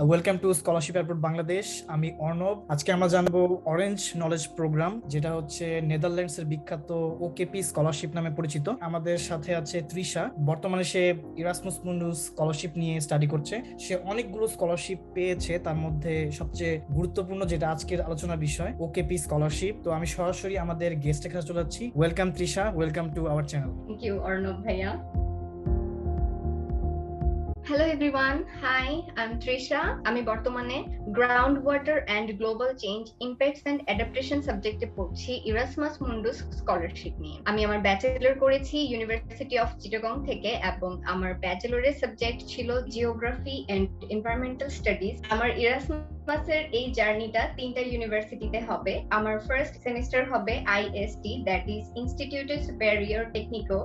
Welcome to scholarship airport Bangladesh. আমি অর্ণব। আজকে আমরা জানবো অরেঞ্জ নলেজ প্রোগ্রাম, যেটা হচ্ছে নেদারল্যান্ডস এর বিখ্যাত ওকেপি স্কলারশিপ নামে পরিচিত। আমাদের সাথে আছে তৃষা। বর্তমানে সে ইরাসমাস মুন্ডাস স্কলারশিপ নিয়ে স্টাডি করছে। সে অনেকগুলো স্কলারশিপ পেয়েছে, তার মধ্যে সবচেয়ে গুরুত্বপূর্ণ যেটা আজকের আলোচনার বিষয়, ওকেপি স্কলারশিপ। তো আমি সরাসরি আমাদের গেস্টের কাছে চলে যাচ্ছি। Welcome Trisha, welcome to our channel. Thank you Arnab ভাইয়া। Hello everyone, hi, I'm Trisha. আমি বর্তমানে ground water and global change impacts and adaptation সাবজেক্টে পড়ছি ইরাসমাস মুন্ডাস স্কলারশিপ নিয়ে। আমি আমার ব্যাচেলর করেছি ইউনিভার্সিটি অফ চিটাগং থেকে এবং আমার ব্যাচেলরের সাবজেক্ট ছিল জিওগ্রাফি অ্যান্ড এনভায়রনমেন্টাল স্টাডিজ। আমার ইরাসমাসের এই জার্নিটা 3টা ইউনিভার্সিটিতে হবে। আমার ফার্স্ট সেমিস্টার হবে IST, that is institute superior Tecnico,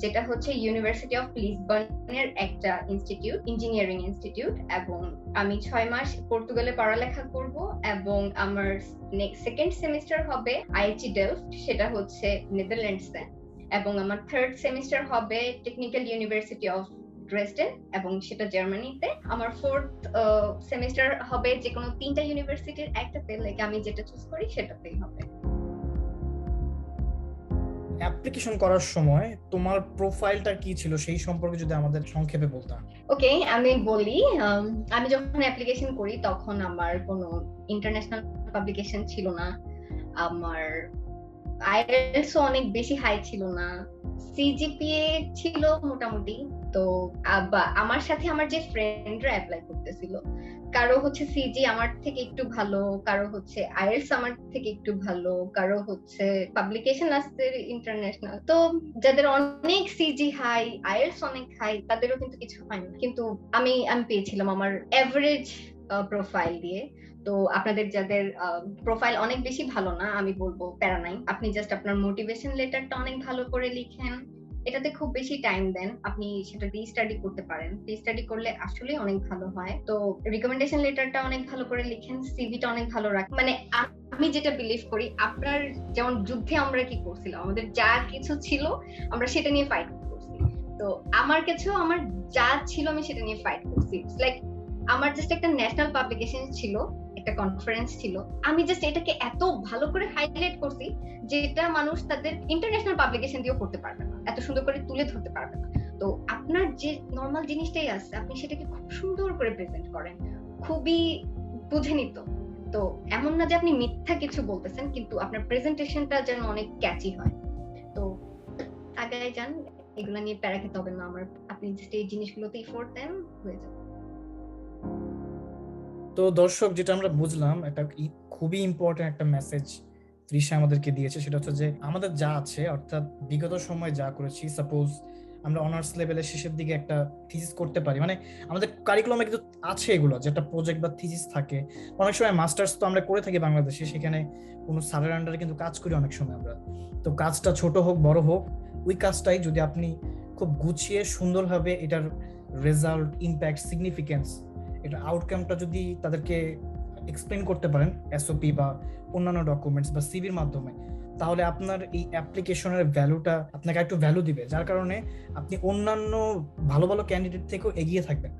যেটা হচ্ছে ইউনিভার্সিটি অফ লিসবনের একটা ইনস্টিটিউট, ইঞ্জিনিয়ারিং ইনস্টিটিউট, এবং আমি 6 মাস পর্তুগালে পড়ালেখা করব। এবং আমার সেকেন্ড সেমিস্টার হবে আইআইটি ডেলফট, সেটা হচ্ছে নেদারল্যান্ডসে। এবং আমার থার্ড সেমিস্টার হবে টেকনিক্যাল ইউনিভার্সিটি অফ ড্রেসডেন, এবং সেটা জার্মানিতে। আমার ফোর্থ সেমিস্টার হবে যে কোনো 3টা ইউনিভার্সিটির একটাতে, লাইক আমি যেটা চুজ করি সেটাতেই হবে। অ্যাপ্লিকেশন করার সময় তোমার প্রোফাইলটা কি ছিল সেই সম্পর্কে যদি আমাদের সংক্ষেপে বলতা। ওকে, আমি বলি। আমি যখন অ্যাপ্লিকেশন করি তখন আমার কোনো ইন্টারন্যাশনাল পাবলিকেশন ছিল না, আমার আইএলটিএস অনেক বেশি হাই ছিল না, সিজিপিএ ছিল মোটামুটি। তো আমার সাথে আমার যে ফ্রেন্ডরা অ্যাপ্লাই করতেছিল, কারো হচ্ছে সিজি আমার থেকে একটু ভালো, কারো হচ্ছে আইএলটিএস আমার থেকে একটু ভালো, কারো হচ্ছে পাবলিকেশন আসছে ইন্টারন্যাশনাল। তো যাদের অনেক সিজি হাই, আইএলটিএস অনেক হাই, তাদেরও কিন্তু কিছু হয় না। কিন্তু আমি পেয়েছিলাম আমার এভারেজ প্রোফাইল দিয়ে। তো আপনাদের যাদের প্রোফাইল অনেক বেশি ভালো না, আমি বলবো প্যারা নাই, আপনি জাস্ট আপনার মোটিভেশন লেটারটা অনেক ভালো করে লিখেন, এটাতে খুব বেশি টাইম দেন, আপনি সেটা রিস্টাডি করতে পারেন। রিস্টাডি করলে আসলে অনেক ভালো হয়। তো রিকমেন্ডেশন লেটারটা অনেক ভালো করে লিখেন, সিভিটা অনেক ভালো রাখেন। মানে আমি যেটা বিলিভ করি, আপনার যেমন যুদ্ধে আমরা কি করছিলাম, আমাদের যা কিছু ছিল আমরা সেটা নিয়ে ফাইট করছি। তো আমার কাছেও আমার যা ছিল আমি সেটা নিয়ে ফাইট করছি। লাইক আমার জাস্ট একটা ন্যাশনাল পাবলিকেশন ছিল, একটা কনফারেন্স ছিল, আমি জাস্ট এটাকে এত ভালো করে হাইলাইট করছি যেটা মানুষ তাদের ইন্টারন্যাশনাল পাবলিকেশন দিয়েও করতে পারবে না, এত সুন্দর করে তুলে ধরতে পারবে না। তো আপনার যে নর্মাল জিনিসটাই আছে, আপনি সেটাকে খুব সুন্দর করে প্রেজেন্ট করেন, খুবই বুঝে নিত। তো এমন না যে আপনি মিথ্যা কিছু বলতেছেন, কিন্তু আপনার প্রেজেন্টেশনটা যেন অনেক ক্যাচি হয়। তো আগায় যান, এগুলা নিয়ে প্যারা খেতে হবে না আমার। আপনি জাস্ট এই জিনিসগুলোতে এফোর্ট দেন, হয়ে যাবে। তো দর্শক, যেটা আমরা বুঝলাম, একটা খুবই ইম্পর্টেন্ট একটা মেসেজ তৃষা আমাদেরকে দিয়েছে, সেটা হচ্ছে যে আমাদের যা আছে, অর্থাৎ বিগত সময় যা করেছি, সাপোজ আমরা অনার্স লেভেলের শেষের দিকে একটা থিসিস করতে পারি, মানে আমাদের কারিকুলামে কিন্তু আছে এগুলো, যেটা প্রজেক্ট বা থিসিস থাকে। অনেক সময় মাস্টার্স তো আমরা করে থাকি বাংলাদেশে, সেখানে কোনো স্যারের আন্ডারে কিন্তু কাজ করি অনেক সময় আমরা। তো কাজটা ছোট হোক বড় হোক, ওই কাজটাই যদি আপনি খুব গুছিয়ে সুন্দরভাবে এটার রেজাল্ট, ইম্প্যাক্ট, সিগনিফিকেন্স, এটা আউটকামটা যদি তাদেরকে এক্সপ্লেন করতে পারেন এসওপি বা অন্যান্য ডকুমেন্টস বা সিভির মাধ্যমে, তাহলে আপনার এই অ্যাপ্লিকেশনের ভ্যালুটা আপনাকে একটু ভ্যালু দিবে, যার কারণে আপনি অন্যান্য ভালো ভালো ক্যান্ডিডেট থেকেও এগিয়ে থাকবেন।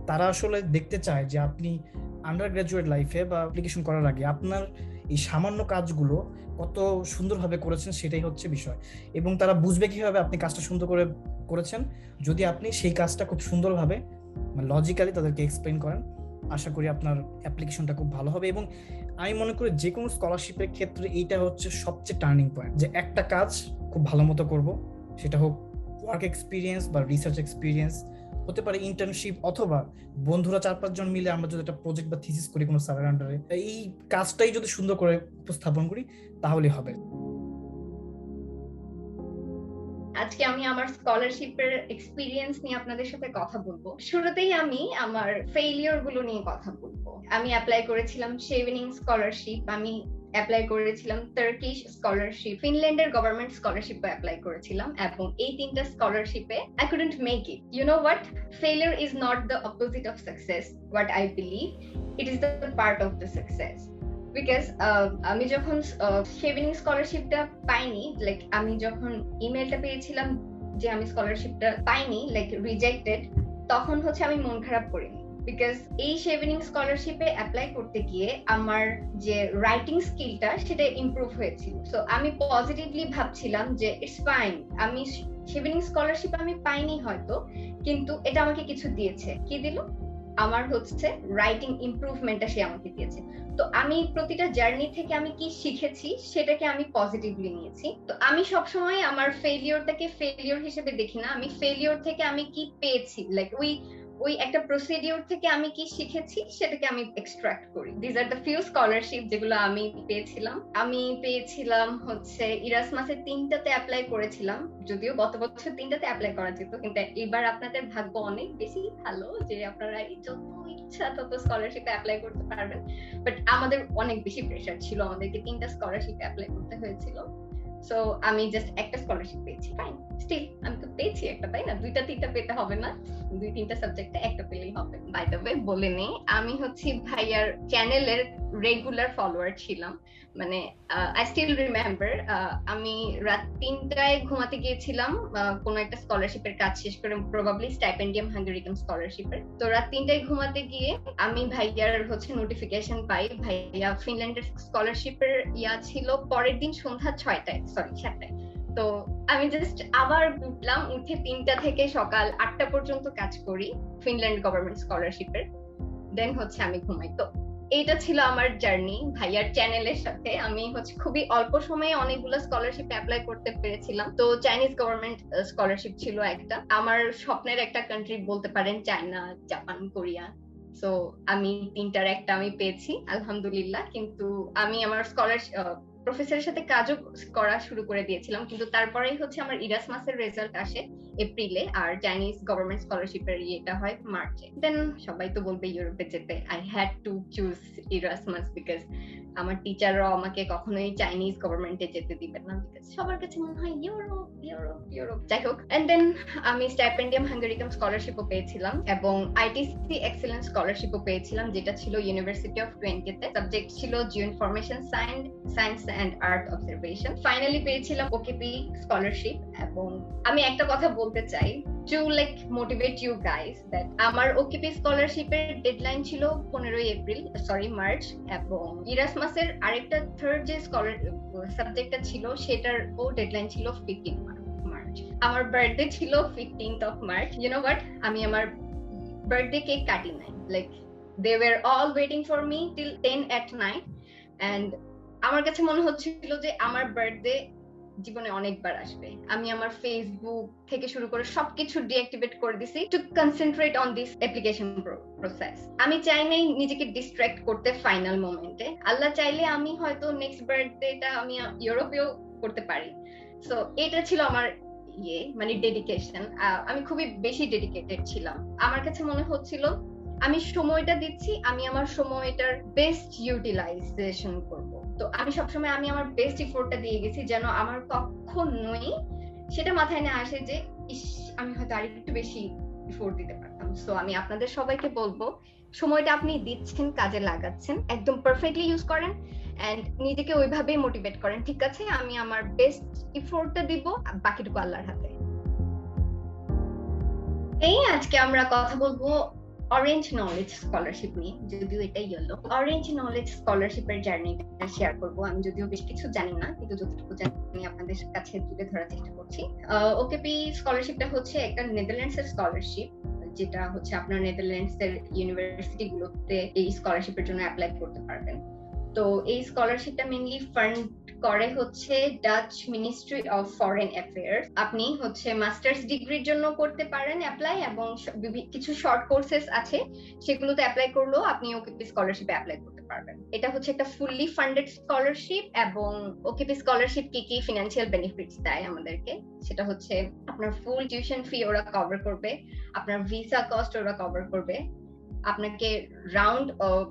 তারা আসলে দেখতে চায় যে আপনি আন্ডার গ্রাজুয়েট লাইফে বা অ্যাপ্লিকেশন করার আগে আপনার এই সামান্য কাজগুলো কত সুন্দরভাবে করেছেন, সেটাই হচ্ছে বিষয়। এবং তারা বুঝবে কিভাবে আপনি কাজটা সুন্দর করে করেছেন, যদি আপনি সেই কাজটা খুব সুন্দরভাবে লজিক্যালি তাদেরকে এক্সপ্লেন করেন। আশা করি আপনার অ্যাপ্লিকেশনটা খুব ভালো হবে। এবং আমি মনে করি যে কোনো স্কলারশিপের ক্ষেত্রে এইটা হচ্ছে সবচেয়ে টার্নিং পয়েন্ট, যে একটা কাজ খুব ভালো মতো করব, সেটা হোক ওয়ার্ক এক্সপিরিয়েন্স বা রিসার্চ এক্সপিরিয়েন্স, হতে পারে ইন্টার্নশিপ, অথবা বন্ধুরা 4-5 জন মিলে আমরা যদি একটা প্রজেক্ট বা থিসিস করি কোনো স্যারের আন্ডারে, এই কাজটাই যদি সুন্দর করে উপস্থাপন করি তাহলে হবে। আজকে আমি আমার স্কলারশিপের এক্সপিরিয়েন্স নিয়ে আপনাদের সাথে কথা বলবো। শুরুতেই আমি আমার ফেইলিওর গুলো নিয়ে কথা বলবো। আমি অ্যাপ্লাই করেছিলাম শেভেনিং স্কলারশিপ, আমি অ্যাপ্লাই করেছিলাম টার্কিশ স্কলারশিপ, ফিনল্যান্ডের গভর্নমেন্ট স্কলারশিপে অ্যাপ্লাই করেছিলাম, এবং এই 3টা স্কলারশিপে I couldn't make it. You know what? Failure is not the opposite of success. What I believe, it is the part of the success. Because আমি যখন shaving স্কলারশিপটা পাইনি, like আমি যখন ইমেলটা পেয়েছিলাম যে আমি স্কলারশিপটা পাইনি, লাইক রিজেক্টেড, তখন হচ্ছে আমি মন খারাপ করিনি। বিকজ এই শেভেনিং স্কলারশিপে অ্যাপ্লাই করতে গিয়ে আমার যে রাইটিং স্কিলটা সেটা ইমপ্রুভ হয়েছিল। সো আমি পজিটিভলি ভাবছিলাম যে ইটস ফাইন, আমি শেভেনিং স্কলারশিপ আমি পাইনি হয়তো, কিন্তু এটা আমাকে কিছু দিয়েছে। কি দিল? আমার হচ্ছে রাইটিং ইমপ্রুভমেন্টটা সে আমাকে দিয়েছে। তো আমি প্রতিটা জার্নি থেকে আমি কি শিখেছি সেটাকে আমি পজিটিভলি নিয়েছি। তো আমি সবসময় আমার ফেলিওরটাকে ফেলিওর হিসেবে দেখি না, আমি ফেলিওর থেকে আমি কি পেয়েছি, লাইক ওই একটা প্রসিডিওর থেকে আমি কি শিখেছি সেটাকে আমি এক্সট্রাক্ট করি। This are the few scholarship যেগুলো আমি পেয়েছিলাম। আমি পেয়েছিলাম হচ্ছে ইরাসমাসের 3টাতে অ্যাপ্লাই করেছিলাম, যদিও গত বছর 3টাতে অ্যাপ্লাই করা যেত, কিন্তু এবার আপনাদের ভাগ্য অনেক বেশি ভালো যে আপনারা যত ইচ্ছা তত স্কলারশিপে অ্যাপ্লাই করতে পারবেন। বাট আমাদের অনেক বেশি প্রেশার ছিল, আমাদেরকে 3টা স্কলারশিপে অ্যাপ্লাই করতে হয়েছিল। সো আমি জাস্ট একটা স্কলারশিপ পেয়েছি, ফাইন। স্টিল আমি তো পেয়েছি একটা, তাই না? 2টা 3টা পেতে হবে না, 2-3টা সাবজেক্টে একটা পেলেই হবে। বাই দ্য ওয়ে বলে নেই, আমি হচ্ছে ভাইয়ার চ্যানেলের রেগুলার ফলোয়ার ছিলাম। মানে আই স্টিল রিমেম্বার, আমি রাত 3টায় ঘুমাতে গিয়েছিলাম কোন একটা স্কলারশিপের কাজ শেষ করে, প্রবাবলি স্টাইপেন্ডিয়াম হাঙ্গেরিকান স্কলারশিপের। তো রাত 3টায় ঘুমাতে গিয়ে আমি ভাইয়ার হচ্ছে নোটিফিকেশন পাই, ভাইয়া ফিনল্যান্ডের স্কলারশিপের ছিল পরের দিন সন্ধ্যা 7টায়। তো আমি জাস্ট আবার উঠলাম, উঠে 3টা থেকে সকাল 8টা পর্যন্ত কাজ করি ফিনল্যান্ড গভর্নমেন্ট স্কলারশিপের, দেন হচ্ছে আমি ঘুমাই। তো এইটা ছিল আমার জার্নি ভাইয়ার চ্যানেলের সাথে। আমি হচ্ছে খুবই অল্প সময়ে অনেকগুলো স্কলারশিপ অ্যাপ্লাই করতে পেরেছিলাম। তো চাইনিজ গভর্নমেন্ট স্কলারশিপ ছিল একটা, আমার স্বপ্নের একটা কান্ট্রি বলতে পারেন, চায়না, জাপান, কোরিয়া। সো আমি 3টার একটা আমি পেয়েছি আলহামদুলিল্লাহ। কিন্তু আমি আমার স্কলারশিপ প্রফেসরের সাথে কাজও করা শুরু করে দিয়েছিলাম, কিন্তু তারপরেই হচ্ছে আমার ইরাসমাসের রেজাল্ট আসে এপ্রিলে, আর চাইনিজ গভর্নমেন্ট স্কলারশিপের এটা হয় মার্চে। দেন সবাই তো বলবে ইউরোপে যেতে, I had to choose Erasmus because আমার টিচাররাও আমাকে কখনোই চাইনিজ গভর্নমেন্টে যেতে দিবেন না, বিকজ সবার কাছে মনে হয় ইউরোপ ইউরোপ ইউরোপ। যাই হোক, এন্ড দেন আমি স্টাইপেন্ডিয়াম হাঙ্গেরিকান স্কলারশিপও পেয়েছিলাম এবং আইটিসি এক্সেলেন্স স্কলারশিপও পেয়েছিলাম, যেটা ছিল ইউনিভার্সিটি অফ টুয়েন্টিতে। সাবজেক্ট ছিল geo information science and earth observation. Finally পেয়েছিলাম ওকেপি স্কলারশিপ। এবং আমি একটা কথা বলতে চাই, to like motivate you guys that আমার ওকেপি স্কলারশিপের ডেডলাইন ছিল 15 এপ্রিল, মার্চ, এবং ইরাসমাসের আরেকটা থার্ড যে সাবজেক্টটা ছিল সেটার ও ডেডলাইন ছিল 15 মার্চ। আমার বার্থডে ছিল 15th of March. You know what? আমি আমার বার্থডে কেক কাটি নাই, like they were all waiting for me till 10 at night, and আমার কাছে মনে হচ্ছিল যে আমার বার্থডে জীবনে অনেকবার আসবে। আমি আমার ফেসবুক থেকে শুরু করে সবকিছু ডিঅ্যাক্টিভেট করে দিছি two concentrate on this application process. আমি চাই নাই নিজেকে ডিস্ট্রাক্ট করতে ফাইনাল মোমেন্টে। আল্লাহ চাইলে আমি হয়তো নেক্সট বার্থডেটা আমি ইউরোপেও করতে পারি। সো এটা ছিল আমার মানে ডেডিকেশন। আমি খুবই বেশি ডেডিকেটেড ছিলাম। আমার কাছে মনে হচ্ছিল আমি সময়টা দিচ্ছি, আমি আমার সময়টার বেস্ট ইউটিলাইজেশন করব। তো আমি সবসময় আমি আমার বেস্ট এফোর্টটা দিয়ে গেছি, যেন আমার কখনোই সেটা মাথায় না আসে যে আমি হয়তো আরেকটু বেশি এফোর্ট দিতে পারতাম। সো আমি আপনাদের সবাইকে বলবো, সময়টা আপনি দিচ্ছেন, কাজে লাগাচ্ছেন, একদম পারফেক্টলি ইউজ করেন এন্ড নিজেকে ওইভাবেই মোটিভেট করেন। ঠিক আছে, আমি আমার বেস্ট এফোর্টটা দিব, বাকিটুকু আল্লাহর হাতে। এই আজকে আমরা কথা বলবো অরেঞ্জ নলেজ স্কলারশিপ নিয়ে, যদিও এটা ইয়েলো। অরেঞ্জ নলেজ স্কলারশিপের জার্নিটা শেয়ার করব। আমি যদিও বেশ কিছু জানি না, কিন্তু যতটুকু জানি আপনাদের কাছে তুলে ধরার চেষ্টা করছি। ওকেপি স্কলারশিপটা হচ্ছে একটা নেদারল্যান্ডসের স্কলারশিপ, যেটা হচ্ছে আপনার নেদারল্যান্ডসের ইউনিভার্সিটি গুলোতে এই স্কলারশিপের জন্য অ্যাপ্লাই করতে পারবেন। তো এই স্কলারশিপটা মেইনলি ফান্ড করে হচ্ছে Dutch ministry of foreign affairs. আপনি হচ্ছে মাস্টার্স ডিগ্রির জন্য করতে পারেন অ্যাপ্লাই, এবং কিছু শর্ট কোর্সেস আছে সেগুলোতে অ্যাপ্লাই করলেও আপনি ওকেপি স্কলারশিপে অ্যাপ্লাই করতে পারবেন। এটা হচ্ছে একটা ফুললি ফান্ডেড স্কলারশিপ, এবং ওকেপি স্কলারশিপ কি ফিনান্সিয়াল বেনিফিটস দেয় আমাদেরকে, সেটা হচ্ছে আপনার ফুল টিউশন ফি ওরা কভার করবে, আপনার ভিসা কস্ট ওরা কভার করবে, আপনাকে রাউন্ড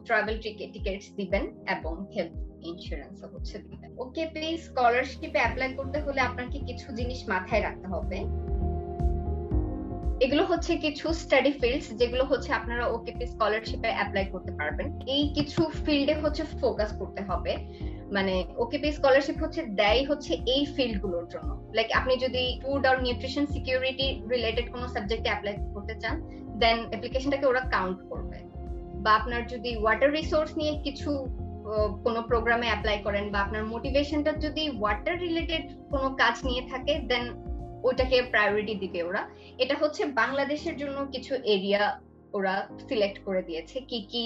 ট্রাভেল টিকেটস দিবেন, এবং হেলথ ইন্স্যুরেন্সও হচ্ছে দিবেন। ওকেপি স্কলারশিপে অ্যাপ্লাই করতে হলে আপনাকে কিছু জিনিস মাথায় রাখতে হবে। এগুলো হচ্ছে কিছু স্টাডি ফিল্ডস যেগুলো হচ্ছে আপনারা ওকেপি স্কলারশিপে অ্যাপ্লাই করতে পারবেন। এই কিছু ফিল্ডে হচ্ছে ফোকাস করতে হবে। মানে ওকেপি স্কলারশিপ হচ্ছে দেয় হচ্ছে এই ফিল্ড গুলোর জন্য। লাইক আপনি যদি ফুড আর নিউট্রিশন সিকিউরিটি রিলেটেড কোনো সাবজেক্টে অ্যাপ্লাই করতে চান, দেন অ্যাপ্লিকেশনটাকে ওরা কাউন্ট করবে। বা আপনার যদি ওয়াটার রিসোর্স নিয়ে কিছু কোনো প্রোগ্রামে অ্যাপ্লাই করেন, বা আপনার মোটিভেশনটা যদি ওয়াটার রিলেটেড কোনো কাজ নিয়ে থাকে, দেন ওইটাকে প্রায়োরিটি দিবে ওরা। এটা হচ্ছে বাংলাদেশের জন্য কিছু এরিয়া ওরা সিলেক্ট করে দিয়েছে, কি কি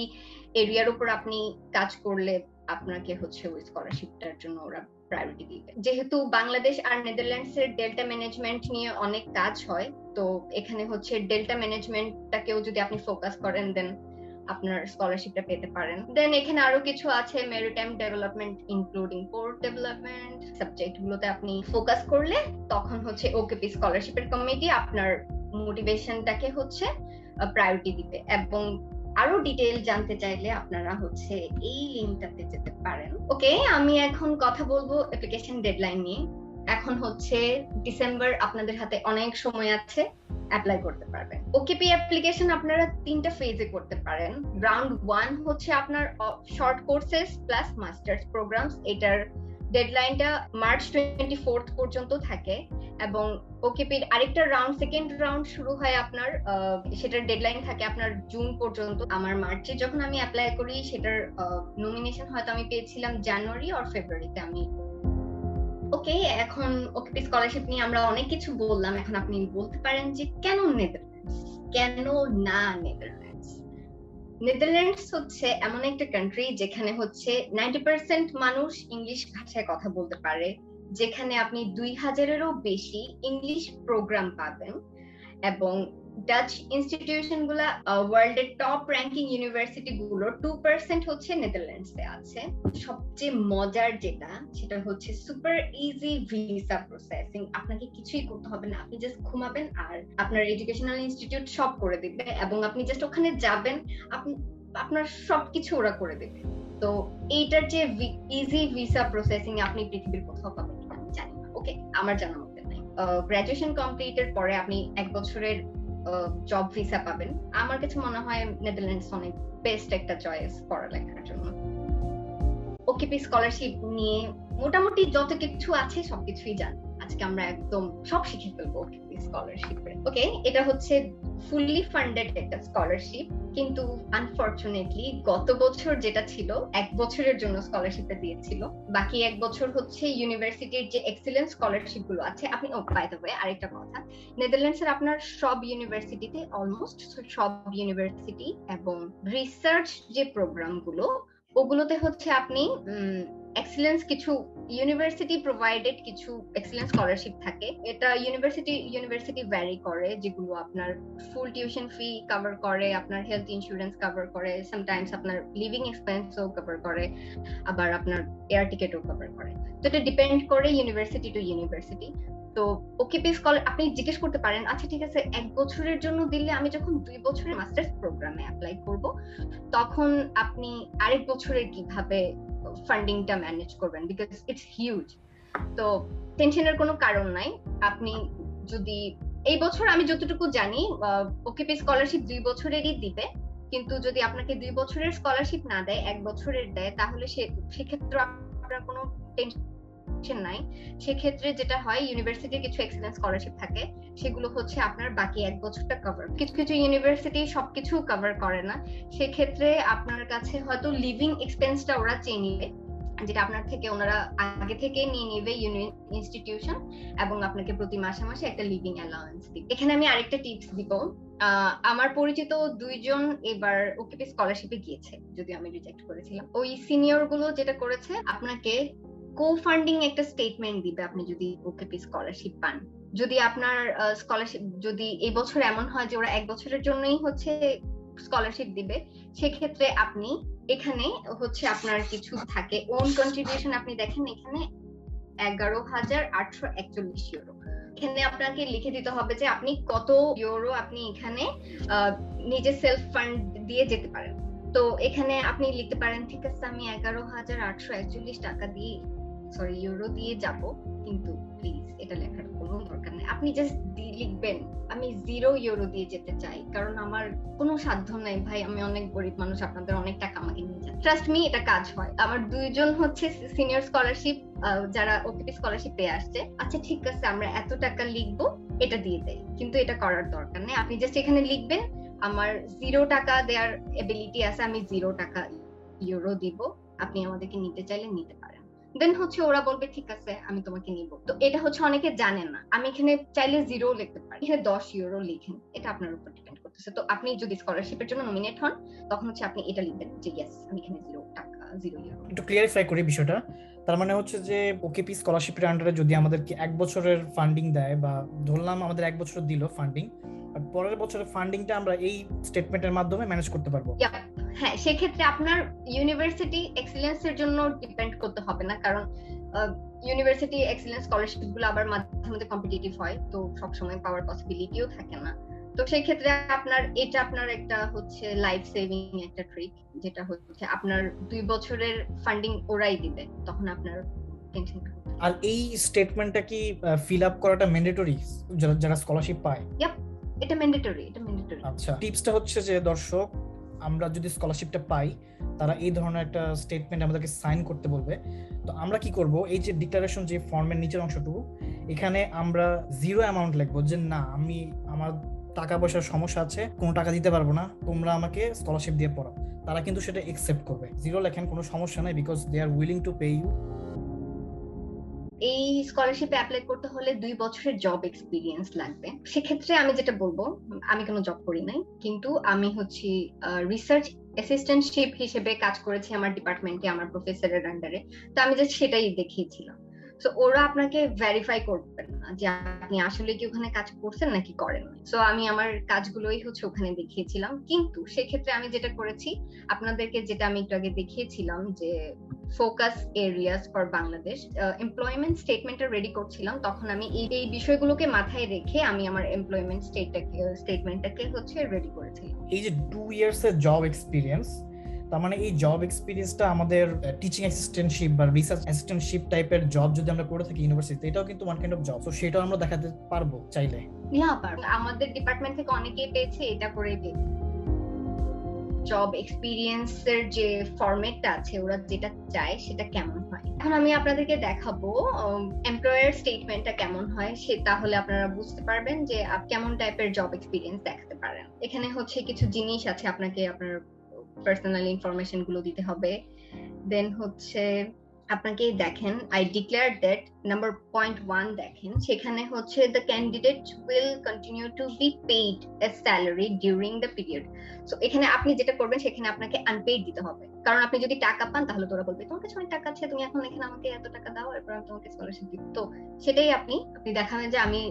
এরিয়ার উপর আপনি কাজ করলে আপনাকে হচ্ছে ওই স্কলারশিপটার জন্য ওরা প্রায়োরিটি দিবে। যেহেতু বাংলাদেশ আর নেদারল্যান্ডস এর ডেল্টা ম্যানেজমেন্ট নিয়ে অনেক কাজ হয়, তো এখানে হচ্ছে ডেল্টা ম্যানেজমেন্টটাকেও যদি আপনি ফোকাস করেন, দেন আপনার স্কলারশিপটা পেতে পারেন। দেন এখানে আরো কিছু আছে, maritime development including port development, subject গুলোতে আপনি ফোকাস করলে তখন হচ্ছে ওকেপি স্কলারশিপের কমিটি আপনার মোটিভেশনটাকে হচ্ছে প্রায়োরিটি দিবে। এবং আরো ডিটেইল জানতে চাইলে আপনারা হচ্ছে এই লিংকটাতে যেতে পারেন। ওকে, আমি এখন কথা বলবো অ্যাপ্লিকেশন ডেডলাইন নিয়ে। এখন হচ্ছে ডিসেম্বর, আপনাদের হাতে অনেক সময় আছে, অ্যাপ্লাই করতে পারবেন। ওকেপি অ্যাপ্লিকেশন আপনারা 3টা ফেজে করতে পারেন। রাউন্ড 1 হচ্ছে আপনার short courses plus masters programs, এটার ডেডলাইনটা মার্চ 24 পর্যন্ত থাকে। এবং ওকেপির আরেকটা রাউন্ড, সেকেন্ড রাউন্ড শুরু হয় আপনার, সেটার ডেডলাইন থাকে আপনার জুন পর্যন্ত। আমার মার্চে যখন আমি অ্যাপ্লাই করি, সেটার নমিনেশন হয়তো আমি পেয়েছিলাম জানুয়ারি আর ফেব্রুয়ারিতে। আমি ওকে, এখন ওকেপি স্কলারশিপ নিয়ে আমরা অনেক কিছু বললাম। এখন আপনি বলতে পারেন যে কেন নেদারল্যান্ডস, কেন না নেদারল্যান্ডস? নেদারল্যান্ডস হচ্ছে এমন একটা কান্ট্রি যেখানে হচ্ছে 90% মানুষ ইংলিশ ভাষায় কথা বলতে পারে, যেখানে আপনি 2000-এরও বেশি ইংলিশ প্রোগ্রাম পাবেন। এবং ডাচ ইনস্টিটিউশন গুলা, ওয়ার্ল্ডের টপ র্যাঙ্কিং ইউনিভার্সিটি গুলোর 2% হচ্ছে নেদারল্যান্ডসে আছে। সবচেয়ে মজার যেটা, সেটা হচ্ছে সুপার ইজি ভিসা প্রসেসিং। আপনাকে কিছুই করতে হবে না, আপনি জাস্ট ঘুমাবেন আর আপনার এডুকেশনাল ইনস্টিটিউট সব করে দিবে, এবং আপনি জাস্ট ওখানে যাবেন, আপনার সবকিছু ওরা করে দেবে। তো এইটার যে ইজি ভিসা প্রসেসিং আপনি পৃথিবীর কোথাও পাবেন আমি জানি না। ওকে, আমার জানার মধ্যে নাই। গ্রাজুয়েশন কমপ্লিটের পরে আপনি 1 বছরের জব ভিসা পাবেন। আমার কাছে মনে হয় নেদারল্যান্ডস অনেক বেস্ট একটা চয়েস পড়ালেখার জন্য। ওকেপি স্কলারশিপ নিয়ে মোটামুটি যত কিছু আছে সবকিছুই জান। আজকে আমরা একদম সব শিখে ফেলবো ওকেপি স্কলারশিপে। ওকে, এটা হচ্ছে ফুললি ফান্ডেড একটা স্কলারশিপ, কিন্তু আনফরচুনেটলি গত বছর যেটা ছিল 1 বছরের জন্য স্কলারশিপটা দিয়েছিল, বাকি 1 বছর হচ্ছে ইউনিভার্সিটির যে এক্সেলেন্স স্কলারশিপ গুলো আছে। আপনি বাই দ্য ওয়ে আরেকটা কথা, নেদারল্যান্ডসের আপনার সব ইউনিভার্সিটিতে, অলমোস্ট সব ইউনিভার্সিটি এবং রিসার্চ যে প্রোগ্রাম গুলো, ওগুলোতে হচ্ছে আপনি এক্সেলেন্স কিছু ইউনিভার্সিটি প্রোভাইডেড কিছু এক্সেলেন্স স্কলারশিপ থাকে। এটা ইউনিভার্সিটি ভ্যারি করে, যেগুলো আপনার ফুল টিউশন ফি কভার করে, আপনার হেলথ ইন্স্যুরেন্স কভার করে, সামটাইমস আপনার লিভিং এক্সপেন্সও কভার করে, আবার আপনার এয়ার টিকেটও কভার করে। তো এটা ডিপেন্ড করে ইউনিভার্সিটি টু ইউনিভার্সিটি। তো ওকেপি স্কলার আপনি জিজ্ঞেস করতে পারেন, আচ্ছা ঠিক আছে, 1 বছরের জন্য দিলে আমি যখন 2 বছরের মাস্টার্স প্রোগ্রামে অ্যাপ্লাই করব, তখন আপনি আরেক বছরের কিভাবে ফান্ডিংটা ম্যানেজ করবেন? Because it's huge. তো টেনশনের কোনো কারণ নাই। আপনি যদি এই বছর, আমি যতটুকু জানি, ওকেপি স্কলারশিপ 2 বছরেরই দিবে, কিন্তু যদি আপনাকে 2 বছরের স্কলারশিপ না দেয়, 1 বছরের দেয়, তাহলে সেক্ষেত্রে আপনার কোনো টেনশন নাই। সেক্ষেত্রে যেটা হয়, ইউনিভার্সিটির কিছু এক্সেলেন্স স্কলারশিপ থাকে, সেগুলো হচ্ছে আপনার বাকি 1 বছরটা কভার। কিছু কিছু ইউনিভার্সিটি সবকিছু কভার করে না, সেক্ষেত্রে আপনার কাছে হয়তো লিভিং এক্সপেন্সটা ওরা চেয়ে নিবে, যেটা আপনার থেকে ওনারা আগে থেকে নিয়ে নিবে ইনস্টিটিউশন, এবং আপনাকে প্রতি মাসে মাসে একটা লিভিং অ্যালাউন্স দিবে। এখানে আমি আরেকটা টিপস দিব। আমার পরিচিত 2 জন এবার ওকেপি স্কলারশিপে গিয়েছে, যদি আমি রিজেক্ট করেছিলাম। ওই সিনিয়র গুলো যেটা করেছে, আপনাকে কো-ফান্ডিং একটা স্টেটমেন্ট দিবে আপনি যদি ওকেপি স্কলারশিপ পান। যদি আপনার স্কলারশিপ যদি এই বছর এমন হয় যে ওরা 1 বছরের জন্যই হচ্ছে স্কলারশিপ দিবে, সেক্ষেত্রে আপনি এখানে হচ্ছে আপনার কিছু থাকে ওন কন্ট্রিবিউশন। আপনি দেখেন এখানে 11,841 ইউরো। এখানে আপনাকে লিখে দিতে হবে যে আপনি কত ইউরো আপনি এখানে নিজে সেলফ ফান্ড দিয়ে যেতে পারেন। তো এখানে আপনি লিখতে পারেন, ঠিক আছে আমি 11,841 টাকা দিয়ে ইউরো দিয়ে যাব, কিন্তু প্লিজ এটা লেখার কোনো দরকার নেই। আপনি জাস্ট লিখবেন আমি 0 ইউরো দিয়ে যেতে চাই, কারণ আমার কোনো সাধ্য নাই ভাই, আমি অনেক গরিব মানুষ, আপনাদের অনেক টাকা আমাকে নিয়ে যান। ট্রাস্ট মি, এটা কাজ হয়। আমার 2 জন হচ্ছে সিনিয়র স্কলারশিপ, যারা ওকেপি স্কলারশিপ পেয়ে আসছে, আচ্ছা ঠিক আছে আমরা এত টাকা লিখবো, এটা দিয়ে দেই, কিন্তু এটা করার দরকার নেই। আপনি জাস্ট এখানে লিখবেন আমার 0 টাকা দেওয়ার এবিলিটি আছে, আমি 0 টাকা ইউরো দিব, আপনি আমাদেরকে নিতে চাইলে নিতে পারেন। দেন হচ্ছে ওরা বলবে ঠিক আছে আমি তোমাকে নিব। তো এটা হচ্ছে অনেকে জানে না, আমি এখানে চাইলে 0 লিখতে পারি, এখানে 10 ইউরো লিখেন, এটা আপনার উপর ডিপেন্ড করতেছে। তো আপনি যদি স্কলারশিপের জন্য নমিনেট হন তখন হচ্ছে আপনি এটা লিখবেন যে ইয়েস আমি এখানে 0 টাকা 0 ইউরো। একটু ক্লিয়ারিফাই করি বিষয়টা। তার মানে হচ্ছে যে ওকেপি স্কলারশিপের আন্ডারে যদি আমাদেরকে 1 বছরের ফান্ডিং দেয়, বা ধরলাম আমাদের 1 বছর দিল ফান্ডিং, আর পরের বছরের ফান্ডিংটা আমরা এই স্টেটমেন্টের মাধ্যমে ম্যানেজ করতে পারবো। হ্যাঁ, সেক্ষেত্রে আপনার ইউনিভার্সিটি এক্সিলেন্সের জন্য ডিপেন্ড করতে হবে না, কারণ ইউনিভার্সিটি এক্সিলেন্স স্কলারশিপ গুলো আবার মাঝে মধ্যে কম্পিটিটিভ হয়, তো সবসময় পাওয়ার পসিবিলিটিও থাকে না। তো সেই ক্ষেত্রে এটা আপনার একটা হচ্ছে লাইফ সেভিং একটা ট্রিক, যেটা হচ্ছে আপনার 2 বছরের ফান্ডিং ওরাই দিবে, তখন আপনার টেনশন নেই। আর এই স্টেটমেন্টটা কি ফিল আপ করাটা ম্যান্ডেটরি যারা স্কলারশিপ পায়? এটা ম্যান্ডেটরি। আচ্ছা, টিপসটা হচ্ছে যে দর্শক, আমরা যদি স্কলারশিপটা পাই তারা এই ধরনের একটা স্টেটমেন্ট আমাদেরকে সাইন করতে বলবে। তো আমরা কি করব, এই যে ডিক্লারেশন যে ফর্মের নিচের অংশটুকু, এখানে আমরা 0 অ্যামাউন্ট লিখবো যে না আমার টাকা পয়সার সমস্যা আছে, কোনো টাকা দিতে পারবো না, তোমরা আমাকে স্কলারশিপ দিয়ে পড়াও। তারা কিন্তু সেটা একসেপ্ট করবে। 0 লেখেন, কোনো সমস্যা নাই, because they are willing to pay you. এই স্কলারশিপে অ্যাপ্লাই করতে হলে 2 বছরের জব এক্সপিরিয়েন্স লাগবে। সেক্ষেত্রে আমি যেটা বলবো, আমি কোনো জব করি নাই, কিন্তু আমি হচ্ছে রিসার্চ অ্যাসিস্ট্যান্টশিপ হিসেবে কাজ করেছি আমার ডিপার্টমেন্টে, আমার প্রফেসরের আন্ডারে। তো আমি জাস্ট সেটাই দেখিয়েছিলাম। সো ওরা আপনাকে ভেরিফাই করবেন না যে আপনি আসলে কি ওখানে কাজ করছেন নাকি করেন। সো আমি আমার কাজগুলোই হচ্ছে ওখানে দেখিয়েছিলাম। কিন্তু সেক্ষেত্রে আমি যেটা করেছি, আপনাদেরকে যেটা আমি একটু আগে দেখিয়েছিলাম যে focus areas for Bangladesh employment স্টেটমেন্টটা রেডি করছিলাম, তখন আমি এই বিষয়গুলোকে মাথায় রেখে আমি আমার এমপ্লয়মেন্ট স্টেটমেন্টটাকে হচ্ছে রেডি করেছিলাম। এই যে 2 ইয়ার্স এর জব এক্সপিরিয়েন্স, তার মানে এই জব এক্সপিরিয়েন্সটা আমাদের টিচিং অ্যাসিস্ট্যান্টশিপ বা রিসার্চ অ্যাসিস্ট্যান্টশিপ টাইপের জব যদি আমরা করে থাকি ইউনিভার্সিটিতে, এটাও কিন্তু ওয়ান কাইন্ড অফ জব। তো সেটাও আমরা দেখাতে পারবো চাইলে। আমাদের ডিপার্টমেন্ট থেকে অনেকেই পেয়েছে, এটা করে পেয়েছে। জব এক্সপিরিয়েন্সের যে ফরম্যাটটা আছে, ওরা যেটা চায় সেটা কেমন হয়, এখন আমি আপনাদেরকে দেখাবো এমপ্লয়ার স্টেটমেন্টটা কেমন হয়, সে তাহলে আপনারা বুঝতে পারবেন যে কেমন টাইপের জব এক্সপিরিয়েন্স দেখাতে পারেন। এখানে হচ্ছে কিছু জিনিস আছে, আপনাকে আপনার পার্সোনাল ইনফরমেশন গুলো দিতে হবে। দেন হচ্ছে আপনাকে দেখেন আই ডিক্লেয়ার দ্যাট নাম্বার 0.1 দেখেন, সেখানে হচ্ছে the candidate will continue to be paid A salary during the period. So এখানে আপনি যেটা করবেন, সেখানে আপনাকে আনপেইড দিতে হবে, কারণ আপনি যদি টাকা পান তাহলে তোরা বলবে তোমার কাছে অনেক টাকা আছে, তুমি এখন এখানে আমাকে এত টাকা দাও, এরপর আমি তোমাকে স্কলারশিপ দিব। তো সেটাই আপনি দেখাবেন যে আমি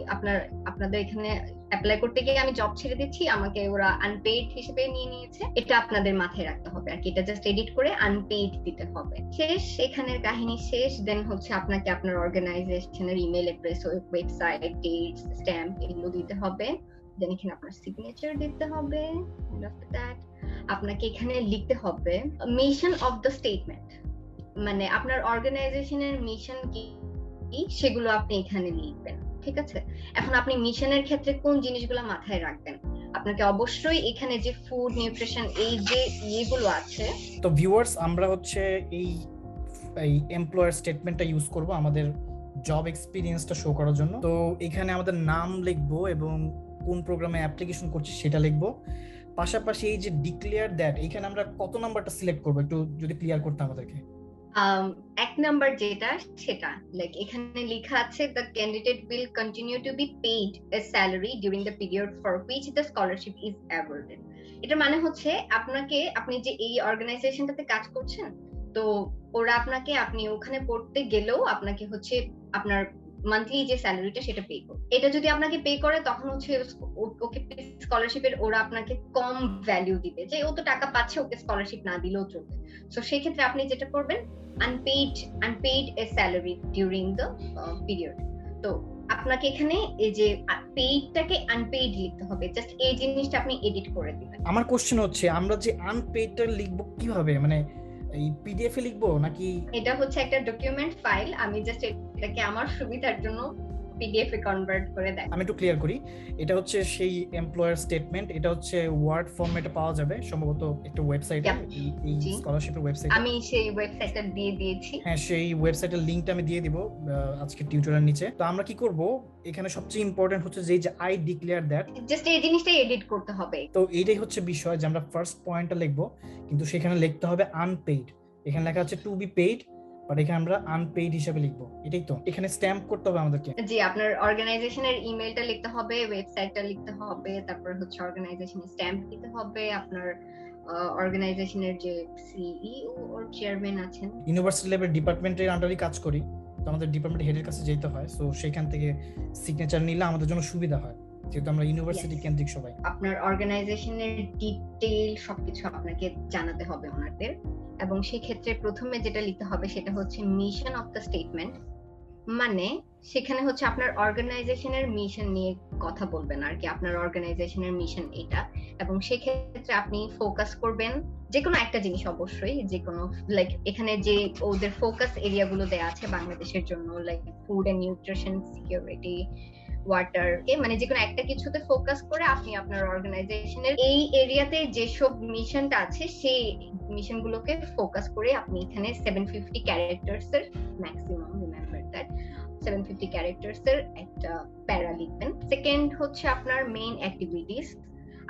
আপনাদের এখানে অ্যাপ্লাই করতে গিয়ে আমি জব ছেড়ে দিচ্ছি, আমাকে ওরা আনপেইড হিসেবে নিয়ে নিয়েছে, এটা আপনাদের মাথায় রাখতে হবে আর কি। এটা জাস্ট এডিট করে আনপেইড দিতে হবে, শেষ, এখানের কাহিনী শেষ। দেন হচ্ছে আপনাকে আপনার অর্গানাইজেশনের email address, website, dates, stamp এগুলো দিতে হবে। দেন এখানে আপনার সিগনেচার দিতে হবে। আফটার দ্যাট আপনাকে এখানে লিখতে হবে মিশন অফ দ্য স্টেটমেন্ট, মানে আপনার অর্গানাইজেশনের মিশন কি সেগুলো আপনি এখানে লিখবেন, ঠিক আছে? এখন আপনি মিশনের ক্ষেত্রে কোন জিনিসগুলো মাথায় রাখবেন, আপনাকে অবশ্যই এখানে যে ফুড নিউট্রিশন এই যে ইয়েগুলো আছে। তো ভিউয়ার্স, আমরা হচ্ছে এই এমপ্লয়ার স্টেটমেন্টটা ইউজ করব আমাদের জব এক্সপিরিয়েন্সটা শো করার জন্য। তো এখানে আমাদের নাম লিখবো এবং কোন প্রোগ্রামে অ্যাপ্লিকেশন করছি সেটা লিখবো। পাশাপাশি এই যে ডিক্লেয়ার দ্যাট, এখানে আমরা কত নাম্বারটা সিলেক্ট করব, একটু যদি ক্লিয়ার করতে আমাদেরকে। 1 নাম্বার যেটা, সেটা লাইক এখানে লেখা আছে the candidate will continue to be paid a salary during the period for which the scholarship is awarded. এটা মানে হচ্ছে আপনি যে এই অর্গানাইজেশনটাতে কাজ করছেন, তো ওরা আপনি ওখানে পড়তে গেলেও আপনাকে হচ্ছে আপনার মান্থলি যে স্যালারিটা সেটা পে করে। এটা যদি আপনাকে পে করে তখন হচ্ছে ওকে স্কলারশিপের ওরা আপনাকে কম ভ্যালু দিবে, যে ও তো টাকা পাচ্ছে, ওকে স্কলারশিপ না দিলেও চলবে। সো সেই ক্ষেত্রে আপনি যেটা করবেন, unpaid a salary during the period. তো আপনাকে এখানে এই যে পেইডটাকে আনপেইড লিখতে হবে, জাস্ট এই জিনিসটা আপনি এডিট করে দিবেন। আমার কোশ্চেন হচ্ছে, আমরা যে আনপেইডটা লিখবো কিভাবে, মানে এই পিডিএফ এ লিখবো নাকি? এটা হচ্ছে একটা ডকুমেন্ট ফাইল, আমি জাস্ট এটাকে আমার সুবিধার জন্য পিডিএফ এ কনভার্ট করে দেয়। আমি একটু ক্লিয়ার করি, এটা হচ্ছে সেই এমপ্লয়ার স্টেটমেন্ট, এটা হচ্ছে ওয়ার্ড ফরম্যাটে পাওয়া যাবে সম্ভবত একটা ওয়েবসাইটে, এই স্কলারশিপের ওয়েবসাইটে। আমি সেই ওয়েবসাইটটা দিয়ে দিয়েছি। হ্যাঁ, সেই ওয়েবসাইটের লিংকটা আমি দিয়ে দিব আজকে টিউটোরিয়ালের নিচে। তো আমরা কি করব, এখানে সবচেয়ে ইম্পর্টেন্ট হচ্ছে যে আই ডিক্লেয়ার দ্যাট, জাস্ট এই জিনিসটাই এডিট করতে হবে। তো এইটাই হচ্ছে বিষয় যে আমরা ফার্স্ট পয়েন্টটা লিখবো, কিন্তু সেখানে লিখতে হবে আনপেইড। এখানে লেখা আছে টু বি পেইড, বাট এখানে আমরা আনপেইড হিসেবে লিখবো, এটাই তো। এখানে স্ট্যাম্প করতে হবে আমাদেরকে। জি, আপনার অর্গানাইজেশনের ইমেলটা লিখতে হবে, ওয়েবসাইটটা লিখতে হবে, তারপর হচ্ছে অর্গানাইজেশনের স্ট্যাম্প দিতে হবে, আপনার অর্গানাইজেশনের যে সিইও ওর চেয়ারম্যান আছেন। ইউনিভার্সিটি লেভেল ডিপার্টমেন্টের আন্ডারে কাজ করি, তো আমাদের ডিপার্টমেন্ট হেডের কাছে যেতে হয়, সো সেখান থেকে সিগনেচার নিলে আমাদের জন্য সুবিধা হয়, যেহেতু আমরা ইউনিভার্সিটি কেন্দ্রিক সবাই। আপনার অর্গানাইজেশনের ডিটেইল সবকিছু আপনাকে জানাতে হবে ওনাদের, এবং সেই ক্ষেত্রে প্রথমে যেটা লিখতে হবে সেটা হচ্ছে মিশন অফ দ্য স্টেটমেন্ট। মানে সেখানে হচ্ছে আপনার অর্গানাইজেশনের মিশন নিয়ে কথা বলবেন আর কি, আপনার অর্গানাইজেশনের মিশন এটা, এবং সেই ক্ষেত্রে আপনি ফোকাস করবেন যে কোনো একটা জিনিস, অবশ্যই যে কোনো, লাইক এখানে যে ওদের ফোকাস এরিয়া গুলো দেয়া আছে বাংলাদেশের জন্য, like food and nutrition, security, water, মানে যে কোনো একটা কিছুতে ফোকাস করে আপনি আপনার অর্গানাইজেশনের এই এরিয়াতে যেসব মিশনটা আছে সেই মিশন গুলোকে ফোকাস করে আপনি এখানে 750 ক্যারেক্টার্স এর ম্যাক্সিমাম, রিমেম্বার দ্যাট 750 ক্যারেক্টার্স এর একটা প্যারা লিখবেন। সেকেন্ড হচ্ছে আপনার মেইন অ্যাক্টিভিটিস,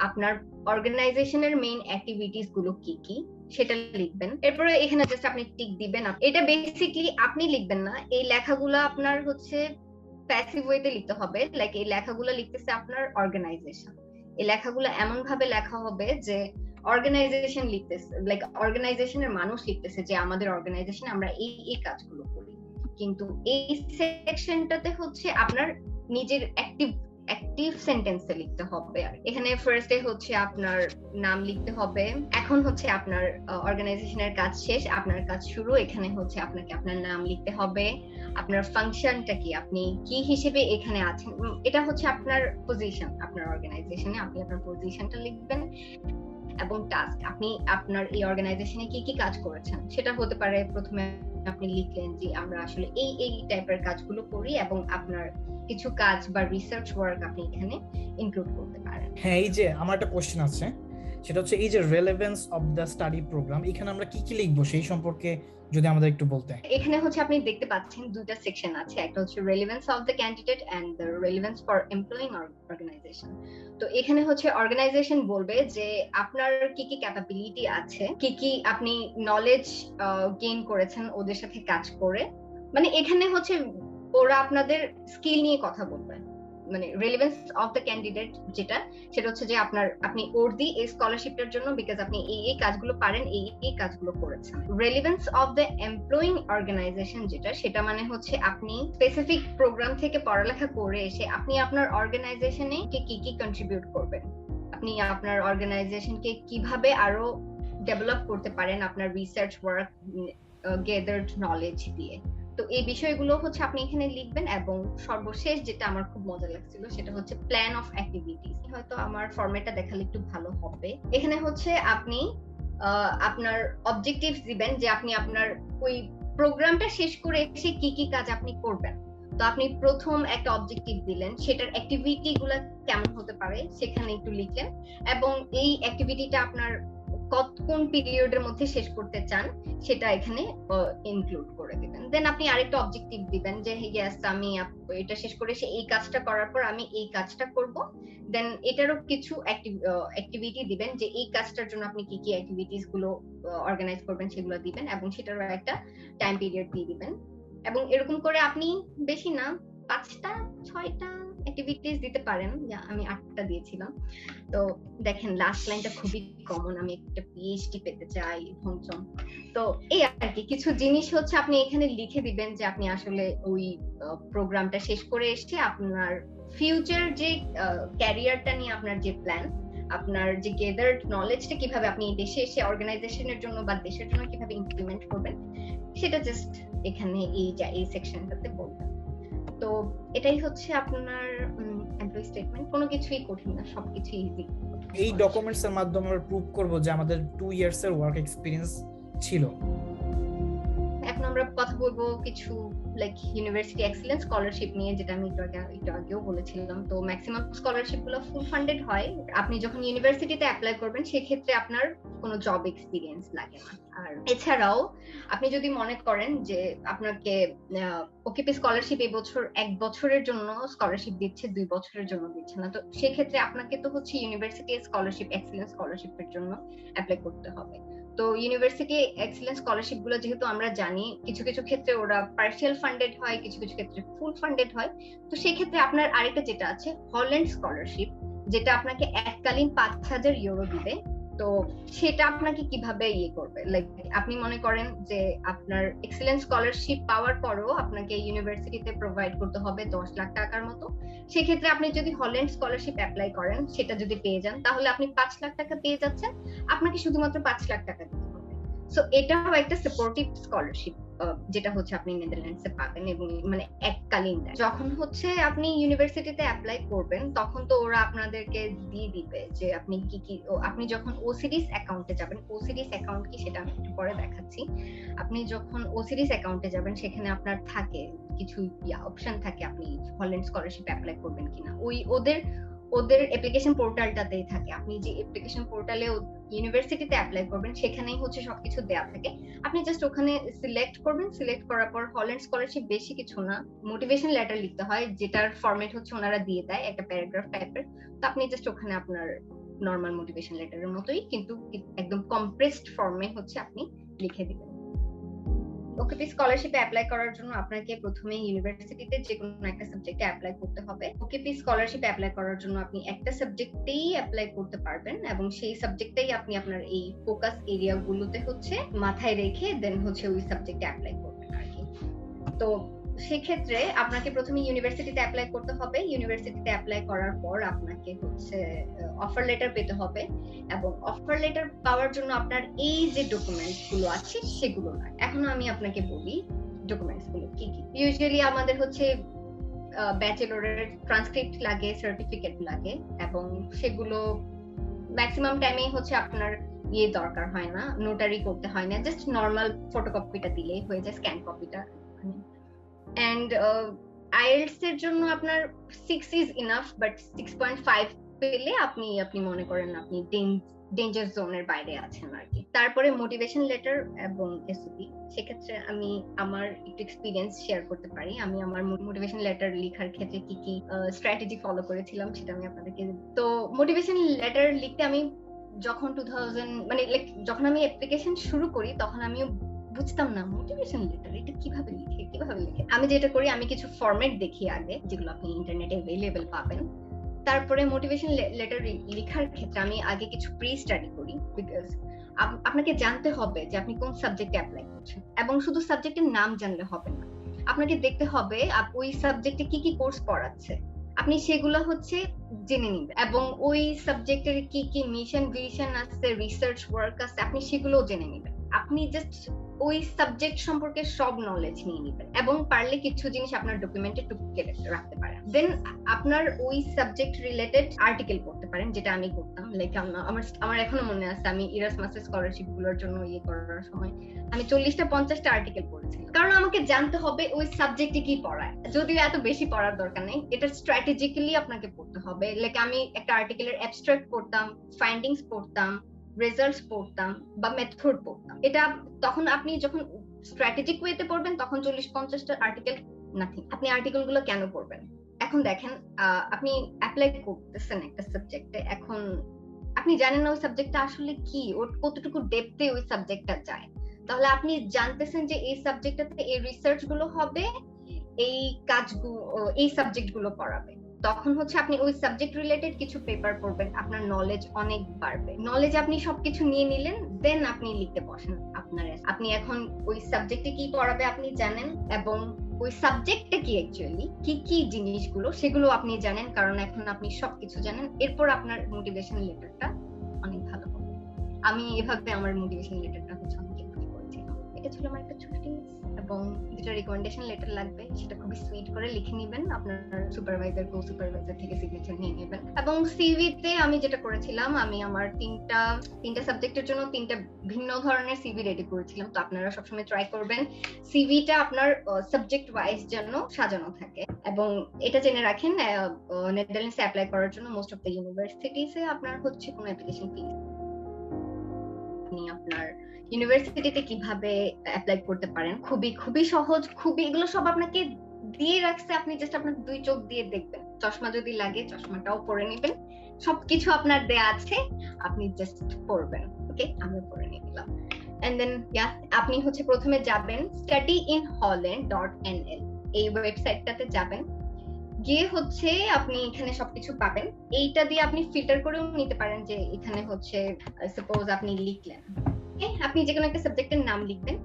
আপনার অর্গানাইজেশনের মেইন অ্যাক্টিভিটিস গুলো কি কি সেটা লিখবেন। এরপরে এখানে জাস্ট আপনি টিক দিবেন। এটা বেসিক্যালি আপনি লিখবেন না, এই লেখাগুলো আপনার হচ্ছে প্যাসিভ ওয়েতে লিখতে হবে, লাইক এই লেখাগুলো লিখতেছে আপনার অর্গানাইজেশন। এই লেখাগুলো এমন ভাবে লেখা হবে যে অর্গানাইজেশন লিখতেছে, লাইক অর্গানাইজেশনের মানুষ লিখতেছে যে আমাদের অর্গানাইজেশনে আমরা এই এই কাজগুলো করি, কিন্তু এই সেকশনটাতে হচ্ছে আপনার নিজের অ্যাক্টিভ সেন্টেন্সে লিখতে হবে। আর এখানে ফার্স্টে হচ্ছে আপনার নাম লিখতে হবে, এখন হচ্ছে আপনার অর্গানাইজেশনের কাজ শেষ, আপনার কাজ শুরু, এখানে হচ্ছে আপনাকে আপনার নাম লিখতে হবে, আপনার ফাংশনটা কি, আপনি কি হিসেবে এখানে আছেন, এটা হচ্ছে আপনার পজিশন আপনার অর্গানাইজেশনে, আপনি আপনার পজিশনটা লিখবেন, এবং টাস্ক, আপনি আপনার এই অর্গানাইজেশনে কি কি কাজ করেছেন সেটা হতে পারে। প্রথমে আপনি লিখলেন যে আমরা আসলে এই এই টাইপের কাজগুলো করি, এবং আপনার কিছু কাজ বা রিসার্চ ওয়ার্ক আপনি এখানে ইনক্লুড করতে পারেন। হ্যাঁ, এই যে আমার একটা কোশ্চেন আছে, সেটা হচ্ছে এই যে relevance of the study program, এখানে আমরা কি কি লিখবো সেই সম্পর্কে যদি আমাদের একটু বলতেন। এখানে হচ্ছে আপনি দেখতে পাচ্ছেন দুইটা সেকশন আছে, একটা হচ্ছে relevance of the candidate and the relevance for employing organization. তো এখানে হচ্ছে অর্গানাইজেশন বলবে যে আপনার কি কি ক্যাপাবিলিটি আছে, কি কি আপনি নলেজ গেইন করেছেন ওদের সাথে কাজ করে, মানে এখানে হচ্ছে ওরা আপনাদের স্কিল নিয়ে কথা বলবে। মানে রেলেভেন্স অফ দ্য ক্যান্ডিডেট যেটা, সেটা হচ্ছে যে আপনি ওরদি এই স্কলারশিপটার জন্য বিকজ আপনি এই এই কাজগুলো পারেন, এই এই কাজগুলো করেছেন। Relevance of the employing organization যেটা, সেটা মানে হচ্ছে আপনি স্পেসিফিক প্রোগ্রাম থেকে পড়ালেখা করে এসে আপনি আপনার অর্গানাইজেশনে কি কি কন্ট্রিবিউট করবেন, আপনি আপনার অর্গানাইজেশনকে কিভাবে আরো ডেভেলপ করতে পারেন আপনার রিসার্চ ওয়ার্ক, গেদার্ড নলেজ দিয়ে। তো এই বিষয়গুলো হচ্ছে আপনি এখানে লিখবেন। এবং সর্বশেষ যেটা আমার খুব মজা লাগছিল সেটা হচ্ছে প্ল্যান অফ অ্যাক্টিভিটিস। হয়তো আমার ফরম্যাটটা দেখালে একটু ভালো হবে। এখানে হচ্ছে আপনি আপনার অবজেক্টিভস দিবেন যে আপনি আপনার ওই প্রোগ্রামটা শেষ করে এসে কি কি কাজ আপনি করবেন। তো আপনি প্রথম একটা অবজেক্টিভ দিলেন, সেটার অ্যাক্টিভিটি গুলা কেমন হতে পারে সেখানে একটু লিখলেন, এবং এই অ্যাক্টিভিটিটা আপনার কোন পিরিয়ডের মধ্যে শেষ করতে চান সেটা এখানে ইনক্লুড করে দিবেন। দেন আপনি আরেকটা অবজেক্টিভ দিবেন যে ইয়েস আমি এটা শেষ করে এসে এই কাজটা করার পর আমি এই কাজটা করব। দেন এটারও কিছু অ্যাক্টিভিটি দিবেন যে এই কাজটার জন্য আপনি কি কি অ্যাক্টিভিটিস গুলো অর্গানাইজ করবেন সেগুলো দিবেন, এবং সেটারও একটা টাইম পিরিয়ড দিয়ে দিবেন। এবং এরকম করে আপনি বেশি না 5টা 6টা অ্যাক্টিভিটিস দিতে পারেন, যা আমি 8টা দিয়েছিলাম। তো দেখেন লাস্ট লাইনটা খুবই কমন, আমি একটা পিএইচডি পেতে চাই ভঞ্চম। তো এই আর কি কিছু জিনিস হচ্ছে আপনি এখানে লিখে দিবেন যে আপনি আসলে ওই প্রোগ্রামটা শেষ করে এসে আপনার ফিউচার যে ক্যারিয়ারটা নিয়ে আপনার যে প্ল্যান, আপনার যে গেদার্ড নলেজটা কিভাবে আপনি দেশে এসে অর্গানাইজেশনের জন্য বা দেশের জন্য কিভাবে ইমপ্লিমেন্ট করবেন সেটা জাস্ট এখানে এই সেকশনটাতে বলবেন। তো এটাই হচ্ছে আপনার এমপ্লয়ি স্টেটমেন্ট। কোনো কিছুই কঠিন না, সবকিছু ইজি। এই ডকুমেন্টস এর মাধ্যমে আমরা প্রুভ করব যে আমাদের 2 ইয়ার্স এর ওয়ার্ক এক্সপেরিয়েন্স ছিল। এখন আমরা কথা বলবো কিছু লাইক ইউনিভার্সিটি এক্সেলেন্স স্কলারশিপ নিয়ে, যেটা আমি একটু আগেও বলেছিলাম। তো ম্যাক্সিমাম স্কলারশিপ গুলো ফুল ফান্ডেড হয়। আপনি যখন ইউনিভার্সিটিতে অ্যাপ্লাই করবেন সেক্ষেত্রে আপনার কোনো জব এক্সপিরিয়েন্স লাগে না। আর এছাড়াও আপনি যদি মনে করেন যে আপনাকে ওকেপি স্কলারশিপ এই বছর 1 বছরের জন্য স্কলারশিপ দিচ্ছে, 2 বছরের জন্য দিচ্ছে না, তো সেক্ষেত্রে আপনাকে তো হচ্ছে ইউনিভার্সিটি স্কলারশিপ এক্সেলেন্স স্কলারশিপের জন্য অ্যাপ্লাই করতে হবে। তো ইউনিভার্সিটি এক্সেলেন্স স্কলারশিপ গুলো যেহেতু আমরা জানি কিছু কিছু ক্ষেত্রে ওরা পার্শিয়াল ফান্ডেড হয়, কিছু কিছু ক্ষেত্রে ফুল ফান্ডেড হয়। তো সেই ক্ষেত্রে আপনার আরেকটা যেটা আছে হল্যান্ড স্কলারশিপ, যেটা আপনাকে এককালীন 5,000 ইউরো দিবে। তো সেটা আপনাকে কিভাবে করবে, লাইক আপনি মনে করেন যে আপনার এক্সেলেন্স স্কলারশিপ পাওয়ার পরও আপনাকে ইউনিভার্সিটিতে প্রোভাইড করতে হবে 10 লাখ টাকার মতো। সেক্ষেত্রে আপনি যদি হল্যান্ড স্কলারশিপ অ্যাপ্লাই করেন, সেটা যদি পেয়ে যান, তাহলে আপনি 5 লাখ টাকা পেয়ে যাচ্ছেন, আপনাকে শুধুমাত্র 5 লাখ টাকা দিতে হবে। সো এটাও একটা সাপোর্টিভ স্কলারশিপ, যেটা হচ্ছে আপনি নেদারল্যান্ডসে পাবেন, এবং মানে এককালীন। যখন হচ্ছে আপনি ইউনিভার্সিটিতে অ্যাপ্লাই করবেন তখন তো ওরা আপনাদেরকে দিয়ে দিবে যে আপনি কি কি, আপনি যখন ওসিডিস অ্যাকাউন্টে যাবেন, ওসিডিস অ্যাকাউন্ট কি সেটা আমি একটু পরে দেখাচ্ছি। আপনি যখন ওসিডিস অ্যাকাউন্টে যাবেন সেখানে আপনার থাকে কিছু অপশন থাকে আপনি হল্যান্ড স্কলারশিপ অ্যাপ্লাই করবেন কিনা। ওদের অ্যাপ্লিকেশন পোর্টালটাতেই থাকে। আপনি যে অ্যাপ্লিকেশন পোর্টালে ইউনিভার্সিটিতে অ্যাপ্লাই করবেন সেখানেই হচ্ছে সবকিছু দেয়া থাকে। আপনি জাস্ট ওখানে সিলেক্ট করবেন, সিলেক্ট করার পর হল্যান্ড স্কলারশিপ বেশি কিছু না, মোটিভেশন লেটার লিখতে হয়, যেটার ফরম্যাট হচ্ছে ওনারা দিয়ে দেয় একটা প্যারাগ্রাফ টাইপের। তো আপনি জাস্ট ওখানে আপনার নরমাল মোটিভেশন লেটারের মতোই কিন্তু একদম কম্প্রেসড ফর্মে হচ্ছে আপনি লিখে দিবেন। ওকেপি স্কলারশিপে অ্যাপ্লাই করার জন্য আপনাকে প্রথমে ইউনিভার্সিটিতে যে কোনো একটা সাবজেক্টে অ্যাপ্লাই করতে হবে। ওকেপি স্কলারশিপে অ্যাপ্লাই করার জন্য আপনি একটা সাবজেক্টেই অ্যাপ্লাই করতে পারবেন, এবং সেই সাবজেক্টেই আপনি আপনার এই ফোকাস এরিয়া গুলোতে হচ্ছে মাথায় রেখে দেন হচ্ছে ওই সাবজেক্টে অ্যাপ্লাই করবেন আর কি। তো সেক্ষেত্রে আপনাকে প্রথমে ইউনিভার্সিটিতে অ্যাপ্লাই করতে হবে। ইউনিভার্সিটিতে অ্যাপ্লাই করার পর আপনাকে হচ্ছে অফার লেটার পেতে হবে, এবং অফার লেটার পাওয়ার জন্য আপনার এই যে ডকুমেন্টস গুলো আছে সেগুলো লাগে। এখন আমি আপনাকে বলি ডকুমেন্টস গুলো কি কি। ইউজুয়ালি আমাদের হচ্ছে ব্যাচেলরের ট্রান্সক্রিপ্ট লাগে, সার্টিফিকেট লাগে, এবং সেগুলো ম্যাক্সিমাম টাইমেই হচ্ছে আপনার দরকার হয় না, নোটারি করতে হয় না, জাস্ট নর্মাল ফটোকপিটা দিলেই হয়ে যায়, স্ক্যান কপিটা। এন্ড আইএলটিএস এর জন্য আপনার 6 ইজ ইনাফ, বাট 6.5 পেলে আপনি মনে করেন আপনি ডেঞ্জার জোনের বাইরে আছেন আর কি। তারপরে মোটিভেশন লেটার এবং এসওপি। সেক্ষেত্রে আমি আমার একটু এক্সপিরিয়েন্স শেয়ার করতে পারি। আমি আমার মোটিভেশন লেটার লেখার ক্ষেত্রে কি কি স্ট্র্যাটেজি ফলো করেছিলাম সেটা আমি আপনাদেরকে। তো মোটিভেশন লেটার লিখতে আমি যখন 2000 মানে লাইক যখন আমি অ্যাপ্লিকেশন শুরু করি তখন আমিও বুঝতাম না মোটিভেশন লেটার এটা কিভাবে লিখে। আমি যেটা করি, আমি কিছু ফরম্যাট দেখি আগে, যেগুলো আপনি ইন্টারনেটে অ্যাভেলেবল পাবেন। তারপরে মোটিভেশন লেটার লেখার ক্ষেত্রে আমি আগে কিছু প্রি স্টাডি করি, বিকজ আপনাকে জানতে হবে যে আপনি কোন সাবজেক্টে অ্যাপ্লাই করছেন, এবং শুধু সাবজেক্টের নাম জানলে হবে না, আপনাকে দেখতে হবে ওই সাবজেক্টে কি কি কোর্স পড়াচ্ছে, আপনি সেগুলো হচ্ছে জেনে নিবেন, এবং ওই সাবজেক্টের কি কি মিশন ভিশন আছে, রিসার্চ ওয়ার্ক আছে, আপনি সেগুলোও জেনে নিবেন। আপনি জাস্ট ওই সাবজেক্ট সম্পর্কে সব নলেজ নিয়ে নিবেন, এবং পারলে কিছু জিনিস আপনার ডকুমেন্টে টুকে রাখতে পারেন। দেন আপনার ওই সাবজেক্ট রিলেটেড আর্টিকেল পড়তে পারেন, যেটা আমি করতাম। লাইক আমার এখনো মনে আছে, আমি ইরাসমাসের স্কলারশিপ গুলোর জন্য করার সময় আমি 40টা 50টা আর্টিকেল পড়েছিলাম, কারণ আমাকে জানতে হবে ওই সাবজেক্টে কি পড়ায়। যদিও এত বেশি পড়ার দরকার নেই, এটা স্ট্র্যাটেজিক্যালি আপনাকে পড়তে হবে। লাইক আমি একটা আর্টিকেলের অ্যাবস্ট্রাক্ট পড়তাম, ফাইন্ডিংস পড়তাম, রেজাল্টস পড়তাম, বা মেথড পড়তাম। এটা তখন আপনি যখন স্ট্র্যাটেজিক ওয়েতে পড়বেন তখন 40-50টা আর্টিকেল নাথিং। আপনি আর্টিকেল গুলো কেন পড়বেন? এখন দেখেন, আপনি অ্যাপ্লাই করতেছেন একটা সাবজেক্টে, এখন আপনি জানেন না ওই সাবজেক্টটা আসলে কি, ওর কতটুকু ডেপথে ওই সাবজেক্টটা যায়। তাহলে আপনি জানতেছেন যে এই সাবজেক্টটাতে এই রিসার্চ গুলো হবে, এই কাজগুলো, এই সাবজেক্ট গুলো পড়াবে, তখন হচ্ছে আপনি ওই সাবজেক্ট রিলেটেড কিছু পেপার পড়বেন, আপনার নলেজ অনেক বাড়বে। নলেজ আপনি সবকিছু নিয়ে নিলেন, দেন আপনি লিখতে বসেন আপনার। আপনি এখন ওই সাবজেক্টে কি পড়াবে আপনি জানেন, এবং ওই সাবজেক্টটা কি অ্যাকচুয়ালি কি কি জিনিসগুলো সেগুলো আপনি জানেন, কারণ এখন আপনি সবকিছু জানেন। এরপর আপনার মোটিভেশন লেটারটা অনেক ভালো হবে। আমি এভাবে আমার মোটিভেশন লেটারটা হচ্ছে অনেক ইমপ্রুভ করেছিলাম। এটা ছিল আমার একটা ছোট টিপস। এবং দুটো রিকমেন্ডেশন লেটার লাগবে, সেটা খুবই সুইট করে লিখে নেবেন, আপনার সুপারভাইজার কো সুপারভাইজার থেকে সিগনেচার নিয়ে নেবেন। এবং সিভিতে আমি যেটা করেছিলাম, আমি আমার তিনটা সাবজেক্টের জন্য তিনটা ভিন্ন ধরনের সিভি রেডি করেছিলাম। তো আপনারা সবসময় ট্রাই করবেন সিভিটা আপনার সাবজেক্ট ওয়াইজ যেন সাজানো থাকে। এবং এটা জেনে রাখেন, নেদারল্যান্ডসে অ্যাপ্লাই করার জন্য মোস্ট অফ দ্য ইউনিভার্সিটিসে আপনার হচ্ছে কোনো অ্যাপ্লিকেশন ফি, আপনি আপনার ইউনিভার্সিটিতে কিভাবে অ্যাপ্লাই করতে পারেন, খুবই খুবই সহজ, খুবই এগুলো সব আপনাকে দিয়ে রাখছে, আপনি জাস্ট আপনার 2 চোখ দিয়ে দেখবেন, চশমা যদি লাগে চশমাটাও পরে নেবেন, সবকিছু আপনার দেয়া আছে, আপনি জাস্ট পড়বেন। ওকে, আমি পড়ে নিলাম। এন্ড দেন আপনি হচ্ছে প্রথমে যাবেন studyinholland.nl, এই ওয়েবসাইটটাতে যাবেন, গিয়ে হচ্ছে আপনি এখানে সবকিছু পাবেন। এইটা দিয়ে আপনি ফিল্টার করেও নিতে পারেন, যে এখানে হচ্ছে সাপোজ আপনি লিখলেন, আপনি যে কোনো একটা সাবজেক্টের নাম লিখবেন,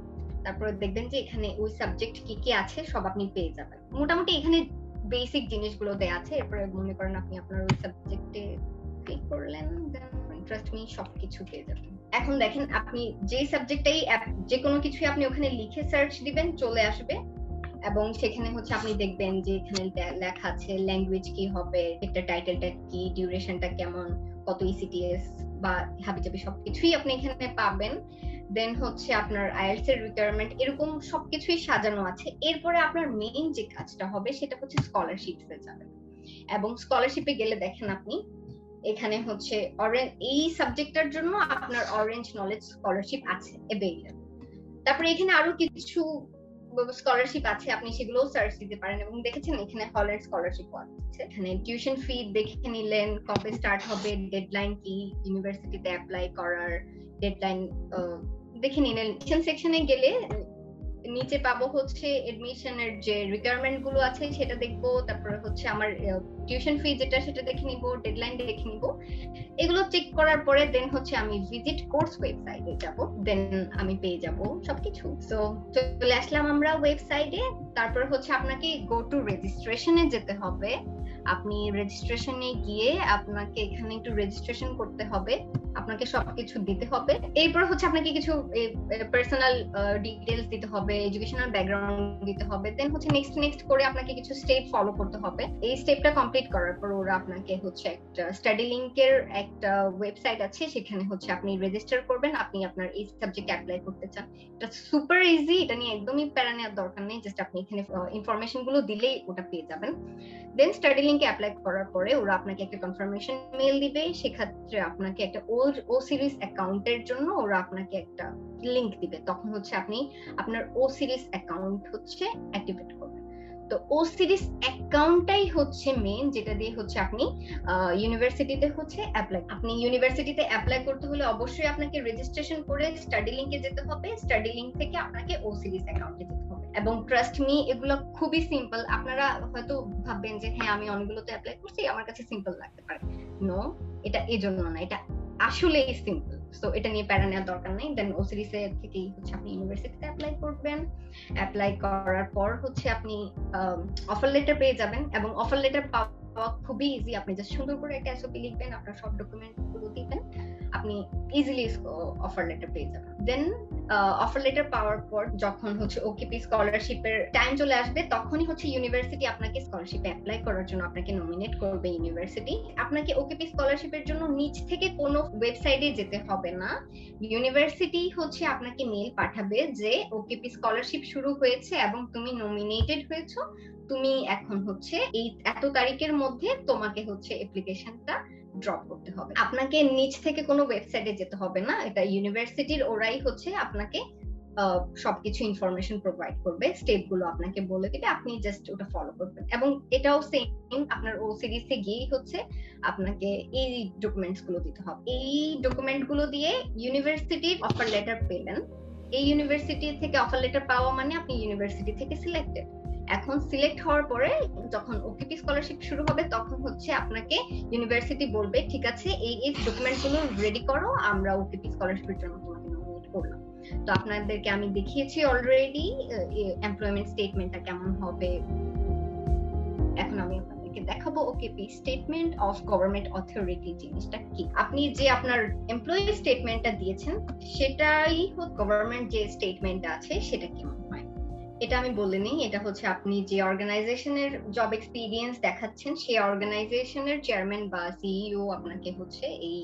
তারপরে দেখবেন যে এখানে ওই সাবজেক্ট কি কি আছে সব আপনি পেয়ে যাবেন। মোটামুটি এখানে বেসিক জিনিসগুলো দেয়া আছে। এরপরে মনে করেন আপনি আপনার ওই সাবজেক্টে ক্লিক করলেন, দেন ট্রাস্ট মি সবকিছু পেয়ে যাবেন। এখন দেখেন, আপনি যে সাবজেক্টটাই যে কোনো কিছুই আপনি ওখানে লিখে সার্চ দিবেন, চলে আসবে। এবং সেখানে হচ্ছে আপনি দেখবেন যে এখানে লেখা আছে ল্যাঙ্গুয়েজ কি হবে, একটা টাইটেলটা কি, ডিউরেশনটা কেমন, কত ইসিটিএস বা হাবিজাবি সবকিছুই আপনি এখানে পাবেন। দেন হচ্ছে আপনার আইএলটিএস এর রিকোয়ারমেন্ট, এরকম সবকিছুই সাজানো আছে। এরপরে আপনার মেইন যে কাজটা হবে সেটা হচ্ছে স্কলারশিপে যাবেন। এবং স্কলারশিপে গেলে দেখেন আপনি এখানে হচ্ছে এই সাবজেক্টটার জন্য আপনার অরেঞ্জ নলেজ স্কলারশিপ আছে अवेलेबल। তারপরে এখানে আরো কিছু স্কলারশিপ আছে, আপনি সেগুলোও সার্চ দিতে পারেন। এবং দেখেছেন এখানে হল্যান্ড স্কলারশিপ আছে, এখানে টিউশন ফি দেখে নিলেন, কবে স্টার্ট হবে, ডেডলাইন কি, ইউনিভার্সিটিতে অ্যাপ্লাই করার ডেডলাইন দেখে নিলেন। সেকশনে গেলে নিচে পাবো হচ্ছে এডমিশনের যে রিকোয়ারমেন্ট গুলো আছে সেটা দেখবো, তারপরে হচ্ছে আমার টিউশন ফি যেটা সেটা দেখে নিব, ডেডলাইন দেখে নিব। এগুলো চেক করার পরে দেন হচ্ছে আমি ভিজিট কোর্স ওয়েবসাইটে যাব, দেন আমি পেয়ে যাব সবকিছু। সো চলে আসলাম আমরা ওয়েবসাইটে। তারপর হচ্ছে আপনাকে গো টু রেজিস্ট্রেশনে যেতে হবে। আপনি রেজিস্ট্রেশনে গিয়ে আপনাকে এখানে একটু রেজিস্ট্রেশন করতে হবে, আপনাকে সবকিছু দিতে হবে। এরপর হচ্ছে আপনাকে কিছু পার্সোনাল ডিটেইলস দিতে হবে, এডুকেশনাল ব্যাকগ্রাউন্ড দিতে হবে। দেন হচ্ছে নেক্সট করে আপনাকে কিছু স্টেপ ফলো করতে হবে। এই স্টেপটা কমপ্লিট করার পর ওরা আপনাকে হচ্ছে একটা স্টাডি লিংকের একটা ওয়েবসাইট আছে, সেখানে হচ্ছে আপনি রেজিস্টার করবেন, আপনি আপনার এই সাবজেক্টে অ্যাপ্লাই করতে চান। এটা সুপার ইজি, এটা নিয়ে একদমই প্যারা নেওয়ার দরকার নেই, জাস্ট আপনি এখানে ইনফরমেশন গুলো দিলেই ওটা পেয়ে যাবেন। দেন স্টাডি লিংকে অ্যাপ্লাই করার পরে ওরা আপনাকে একটা কনফার্মেশন মেইল দিবে, সেক্ষেত্রে আপনাকে একটা ও সিরিজ অ্যাকাউন্টের জন্য ওরা আপনাকে একটা লিংক দিবে, তখন হচ্ছে আপনি আপনার ও সিরিজ অ্যাকাউন্ট হচ্ছে অ্যাক্টিভেট করবেন। তো ও সিরিজ অ্যাকাউন্টটাই হচ্ছে মেইন, যেটা দিয়ে হচ্ছে আপনি ইউনিভার্সিটিতে হচ্ছে আপনি ইউনিভার্সিটিতে অ্যাপ্লাই করতে হলে অবশ্যই আপনাকে রেজিস্ট্রেশন করে স্টাডি লিংকে যেতে হবে, স্টাডি লিংক থেকে আপনাকে ও সিরিজ অ্যাকাউন্টে যেতে হবে। এবং ট্রাস্ট মি, এগুলো খুবই সিম্পল। আপনারা হয়তো ভাববেন যে হ্যাঁ আমি অনেকগুলোতে অ্যাপ্লাই করছি, আমার কাছে সিম্পল লাগতে পারে। নো, এটা এই জন্য না, এটা আসলেই সিম্পল। সো এটা নিয়ে প্যারা নেওয়ার দরকার নেই। দেন ও সিরিজ থেকেই হচ্ছে আপনি ইউনিভার্সিটিতে অ্যাপ্লাই করবেন। অ্যাপ্লাই করার পর হচ্ছে আপনি অফার লেটার পেয়ে যাবেন। এবং অফার লেটার পাওয়া খুবই ইজি, আপনি জাস্ট সুন্দর করে একটা এসওপি লিখবেন, আপনার সব ডকুমেন্ট গুলো দিবেন, আপনি ইজিলি অফার লেটার পেয়ে যাবেন। দেন অফার লেটার পাওয়ার পর যখন হচ্ছে ওকেপি স্কলারশিপের টাইম চলে আসবে, তখনই হচ্ছে ইউনিভার্সিটি আপনাকে স্কলারশিপে অ্যাপ্লাই করার জন্য আপনাকে নমিনেট করবে ইউনিভার্সিটি। আপনাকে ওকেপি স্কলারশিপের জন্য নিজ থেকে কোনো ওয়েবসাইটে যেতে হবে না, ইউনিভার্সিটি হচ্ছে আপনাকে মেইল পাঠাবে যে ওকেপি স্কলারশিপ শুরু হয়েছে এবং তুমি নমিনেটেড হয়েছো, তুমি এখন হচ্ছে এই এত তারিখের মধ্যে তোমাকে হচ্ছে অ্যাপ্লিকেশনটা ড্রপ করতে হবে। আপনাকে নিজ থেকে কোনো ওয়েবসাইটে যেতে হবে না, এটা ইউনিভার্সিটির ওরাই হচ্ছে আপনাকে সবকিছু ইনফরমেশন প্রোভাইড করবে, স্টেপ গুলো আপনাকে বলে দিবে, আপনি জাস্ট ওটা ফলো করবেন। এবং এটাও সেম, আপনার ও সিরিজে গিয়েই হচ্ছে আপনাকে এই ডকুমেন্টস গুলো দিতে হবে। এই ডকুমেন্ট গুলো দিয়ে ইউনিভার্সিটির অফার লেটার পেলেন। এই ইউনিভার্সিটি থেকে অফার লেটার পাওয়া মানে আপনি ইউনিভার্সিটি থেকে সিলেক্টেড। এখন সিলেক্ট হওয়ার পরে যখন ওকেপি স্কলারশিপ শুরু হবে, তখন হচ্ছে আপনাকে ইউনিভার্সিটি বলবে ঠিক আছে এই ডকুমেন্ট গুলো রেডি করো, আমরা ওকেপি স্কলারশিপের জন্য তোমাকে নমিনেট করলাম। তো আপনাদেরকে আমি দেখিয়েছি অলরেডি এমপ্লয়মেন্ট স্টেটমেন্টটা কেমন হবে। এখন আমি আপনাদেরকে দেখাবো ওকেপি স্টেটমেন্ট অফ গভর্নমেন্ট অথরিটি জিনিসটা কি। আপনি যে আপনার এমপ্লয়ি স্টেটমেন্টটা দিয়েছেন সেটাই গভর্নমেন্ট যে স্টেটমেন্টটা আছে সেটা কেমন হয়। এটা আমি বলিনি, এটা হচ্ছে আপনি যে অর্গানাইজেশনের জব এক্সপিরিয়েন্স দেখাচ্ছেন সেই অর্গানাইজেশনের চেয়ারম্যান বা সিইও আপনাকে হচ্ছে এই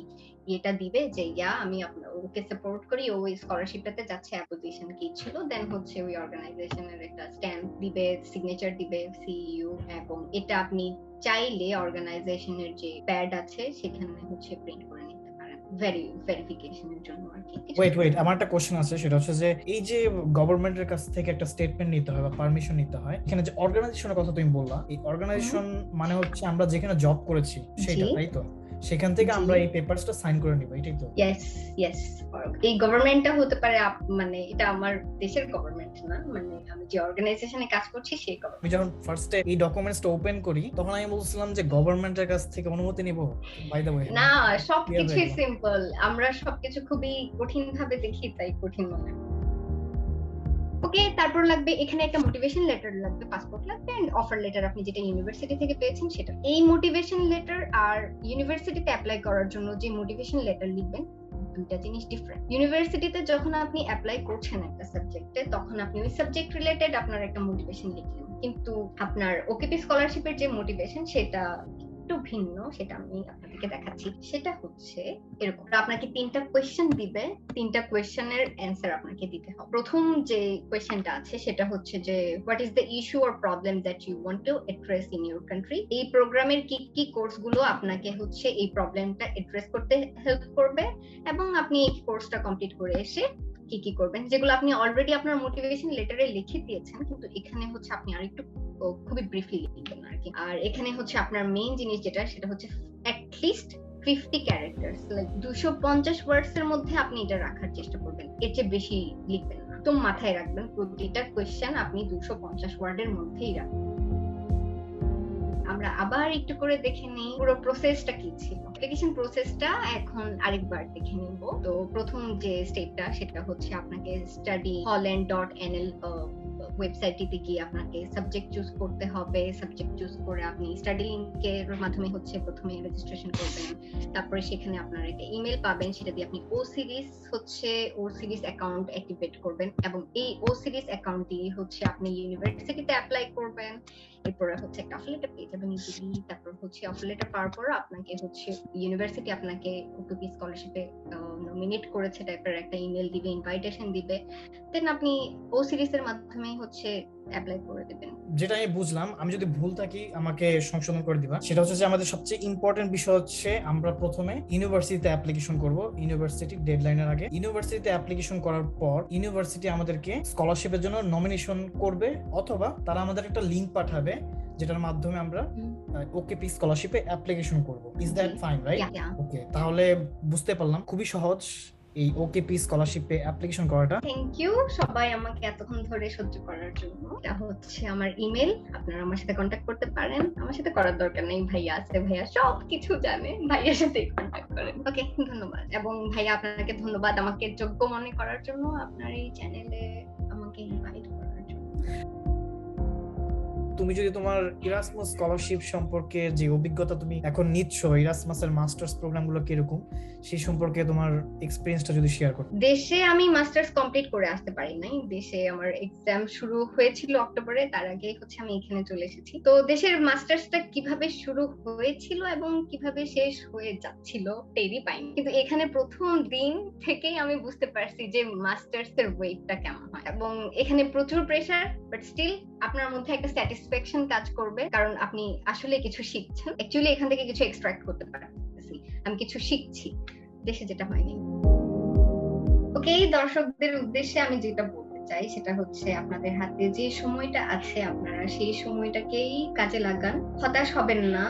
এটা দিবে যে আমি ওকে সাপোর্ট করি, ও এই স্কলারশিপটাতে যাচ্ছে, অ্যাপোজিশন কি ছিল, দেন হচ্ছে ওই অর্গানাইজেশনের একটা স্ট্যাম্প দিবে, সিগনেচার দিবে সিইও, এবং এটা আপনি চাইলে অর্গানাইজেশনের যে প্যাড আছে সেখানে হচ্ছে প্রিন্ট করে নিতে পারেন ভেরিফিকেশনের জন্য আর কি। ওয়েট আমার একটা কোশ্চেন আছে, সেটা হচ্ছে যে এই যে গভর্নমেন্টের কাছ থেকে একটা স্টেটমেন্ট নিতে হয় বা পারমিশন নিতে হয়, এখানে যে অর্গানাইজেশনের কথা তুমি বললা, এই অর্গানাইজেশন মানে হচ্ছে আমরা যেখানে জব করেছি সেটা, তাই তো? সেখান থেকে আমরা এই পেপারসটা সাইন করে নিব, এটাই তো? ইয়েস। এই গভর্নমেন্টটা হতে পারে মানে এটা আমার দেশের গভর্নমেন্ট না, মানে আমি যে অর্গানাইজেশনে কাজ করছি সেই গভর্নমেন্ট। আমি যখন ফার্স্টে এই ডকুমেন্টসটা ওপেন করি তখন আমি বলছিলাম যে গভর্নমেন্টের কাছ থেকে অনুমতি নিব। বাই দ্য ওয়ে না, সবকিছু সিম্পল, আমরা সবকিছু খুবই কঠিন ভাবে দেখি, তাই কঠিন মনে হয়। ওকে, তারপর লাগবে এখানে একটা মোটিভেশন লেটার লাগবে, পাসপোর্ট লাগবে, এন্ড অফার লেটার আপনি যেটা ইউনিভার্সিটি থেকে পেয়েছেন সেটা। এই মোটিভেশন লেটার আর ইউনিভার্সিটিতে অ্যাপ্লাই করার জন্য যে মোটিভেশন লেটার লিখবেন, দুইটা জিনিস ডিফারেন্ট। ইউনিভার্সিটিতে যখন আপনি অ্যাপ্লাই করছেন একটা সাবজেক্টে, তখন আপনি ওই সাবজেক্ট রিলেটেড আপনার একটা মোটিভেশন লিখলেন, কিন্তু আপনার ওকেপি স্কলারশিপের যে মোটিভেশন সেটা একটু ভিন্ন, সেটা আমি আপনাদেরকে দেখাচ্ছি। সেটা হচ্ছে এরকম, আপনাকে 3টা কোয়েশ্চেন দিবে, 3টা কোয়েশ্চেনের অ্যানসার আপনাকে দিতে হবে। প্রথম যে কোয়েশ্চেনটা আছে সেটা হচ্ছে যে what is the issue or problem that you want to address in your country. এই প্রোগ্রামের কি কি কোর্সগুলো আপনাকে হচ্ছে এই প্রবলেমটা অ্যাড্রেস করতে হেল্প করবে, এবং আপনি এই কোর্সটা কমপ্লিট করে এসে কি কি করবেন, যেগুলো আপনি অলরেডি আপনার মোটিভেশন লেটারে লিখে দিয়েছেন, কিন্তু এখানে হচ্ছে আপনি আরেকটু খুবই ব্রিফলি লিখবেন আর কি। আর এখানে হচ্ছে আপনার মেইন জিনিস যেটা, সেটা হচ্ছে অ্যাটলিস্ট 50 ক্যারেক্টার্স, লাইক 250 ওয়ার্ডস এর মধ্যে আপনি এটা রাখার চেষ্টা করবেন, এর চেয়ে বেশি লিখবেন না। তো মাথায় রাখবেন প্রতিটা কোয়েশ্চেন আপনি 250 ওয়ার্ডের মধ্যেই রাখবেন। আমরা আবার একটু করে দেখে নিই পুরো প্রসেসটা কি ছিল। অ্যাপ্লিকেশন প্রসেসটা এখন আরেকবার দেখে নিব। তো প্রথম যে স্টেপটা সেটা হচ্ছে আপনাকে studyholland.nl ওয়েবসাইটটিতে গিয়ে আপনাকে সাবজেক্ট চুজ করতে হবে। সাবজেক্ট চুজ করে আপনি স্টাডি লিংকের মাধ্যমে হচ্ছে প্রথমে রেজিস্ট্রেশন করবেন, তারপরে সেখানে আপনার একটা ইমেল পাবেন, সেটা দিয়ে আপনি ও সিরিজ অ্যাকাউন্ট অ্যাক্টিভেট করবেন, এবং এই ও সিরিজ অ্যাকাউন্ট দিয়ে হচ্ছে আপনি ইউনিভার্সিটিতে অ্যাপ্লাই করবেন। এরপরে হচ্ছে একটা অফার লেটার পেয়ে যাবেন ইজিলি। তারপর হচ্ছে অফার লেটার পাওয়ার পর আপনাকে হচ্ছে ইউনিভার্সিটি আপনাকে ওকেপি স্কলারশিপে নমিনেট করেছে টাইপের একটা ইমেল দিবে, ইনভাইটেশন দিবে, দেন আপনি ও সিরিজের মাধ্যমে হচ্ছে অ্যাপ্লাই করে দিবেন। যেটা আমি বুঝলাম, আমি যদি ভুল থাকি আমাকে সংশোধন করে দিবা। সেটা হচ্ছে যে আমাদের সবচেয়ে ইম্পর্টেন্ট বিষয় হচ্ছে আমরা প্রথমে ইউনিভার্সিটিতে অ্যাপ্লিকেশন করব, ইউনিভার্সিটি ডেডলাইনের আগে। ইউনিভার্সিটিতে অ্যাপ্লিকেশন করার পর ইউনিভার্সিটি আমাদেরকে স্কলারশিপের জন্য নমিনেশন করবে, অথবা তারা আমাদের একটা লিংক পাঠাবে যেটার মাধ্যমে আমরা ওকেপি স্কলারশিপে অ্যাপ্লিকেশন করব। Is that fine, right? Okay, তাহলে বুঝতে পারলাম, খুবই সহজ এই ওকেপি স্কলারশিপে অ্যাপ্লিকেশন করাটা। থ্যাংক ইউ সবাই আমাকে এতক্ষণ ধরে সহ্য করার জন্য। এটা হচ্ছে আমার ইমেল, আপনারা আমার সাথে কন্টাক্ট করতে পারেন। আমার সাথে করার দরকার নেই, ভাইয়া আছে, ভাইয়া সব কিছু জানে, ভাইয়ার সাথে কন্টাক্ট করেন। ওকে, ধন্যবাদ। এবং ভাইয়া আপনাকে ধন্যবাদ আমাকে যোগ্য মনে করার জন্য, আপনার এই চ্যানেলে আমাকে ইনভাইট করার জন্য। তুমি যদি তোমার ইরাসমাস স্কলারশিপ সম্পর্কে যে অভিজ্ঞতা তুমি এখন নিচ্ছ, ইরাসমাসের মাস্টার্স প্রোগ্রামগুলো কিরকম, সেই সম্পর্কে তোমার এক্সপেরিয়েন্সটা যদি শেয়ার করো। দেশে আমি মাস্টার্স কমপ্লিট করে আসতে পারি নাই, দেশে আমার এক্সাম শুরু হয়েছিল অক্টোবরে, তার আগে হচ্ছে আমি এখানে চলে এসেছি। তো দেশের মাস্টার্সটা কিভাবে শুরু হয়েছিল এবং কিভাবে শেষ হয়ে যাচ্ছিল টেরই পাইনি, কিন্তু এখানে প্রথম দিন থেকেই আমি বুঝতে পারছি যে মাস্টার্স এর ওয়েটটা কেমন হয়, এবং এখানে প্রচুর প্রেসার, বাট স্টিল আপনার মধ্যে একটা স্যাটিসফ্যাকশন কাজ করবে, কারণ আপনি আসলে কিছু শিখছেন। অ্যাকচুয়ালি এখান থেকে কিছু এক্সট্রাক্ট করতে পারতেছি, আমি কিছু শিখছি, দেশে যেটা হয়নি। ওকে, দর্শকদের উদ্দেশ্যে আমি যেটা বলতে চাই সেটা হচ্ছে আপনাদের হাতে যে সময়টা আছে আপনারা সেই সময়টাকেই কাজে লাগান, হতাশ হবেন না,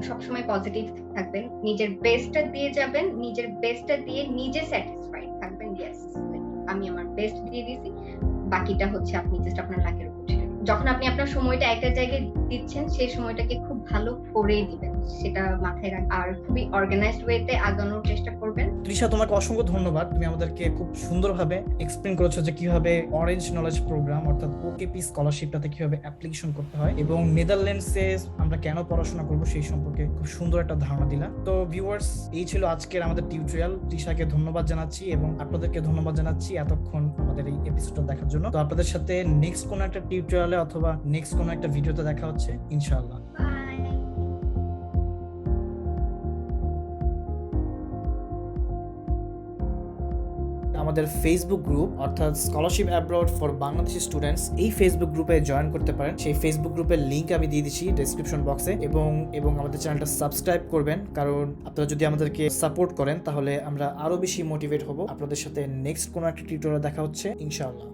সবসময় পজিটিভ থাকবেন, নিজের বেস্টটা দিয়ে যাবেন, নিজের বেস্টটা দিয়ে নিজে স্যাটিসফাইড থাকবেন। ইয়েস, আমি আমার বেস্ট দিয়ে দিয়েছি, বাকিটা হচ্ছে আপনি জাস্ট আপনার লাকের উপর ছেড়ে। যখন আপনি আপনার সময়টা একটা জায়গায় দিচ্ছেন সেই সময়টাকে খুব ভালো করেই দিবেন। সেটা মাথায় রাখ, আর খুবই অর্গানাইজড ওয়েতে আগানোর চেষ্টা করবেন। তৃষা, তোমাকে অসংখ্য ধন্যবাদ। তুমি আমাদেরকে খুব সুন্দরভাবে এক্সপ্লেন করেছো যে কিভাবে অরেঞ্জ নলেজ প্রোগ্রাম অর্থাৎ ওকেপি স্কলারশিপটাতে কিভাবে অ্যাপ্লিকেশন করতে হয় এবং নেদারল্যান্ডসে আমরা কেন পড়াশোনা করব সেই সম্পর্কে খুব সুন্দর একটা ধারণা দিলা। তো ভিউয়ার্স, এই ছিল আজকের আমাদের টিউটোরিয়াল। তৃষাকে ধন্যবাদ জানাচ্ছি এবং আপনাদেরকে ধন্যবাদ জানাচ্ছি এতক্ষণ আমাদের এই এপিসোডটা দেখার জন্য। তো আপনাদের সাথে নেক্সট কোনো একটা টিউটোরিয়ালে অথবা নেক্সট কোনো একটা ভিডিওতে দেখা হচ্ছে ইনশাআল্লাহ। বাই। আমাদের ফেসবুক গ্রুপ অর্থাৎ scholarship abroad for Bangladeshi students, এই ফেসবুক গ্রুপে জয়েন করতে পারেন। সেই ফেসবুক গ্রুপের লিংক আমি দিয়ে দিচ্ছি ডেসক্রিপশন বক্সে, এবং আমাদের চ্যানেলটা সাবস্ক্রাইব করবেন, কারণ আপনারা যদি আমাদেরকে সাপোর্ট করেন তাহলে আমরা আরো বেশি মোটিভেট হব। আপনাদের সাথে নেক্সট কোনো একটা টিউটোরিয়ালে দেখা হচ্ছে ইনশাআল্লাহ।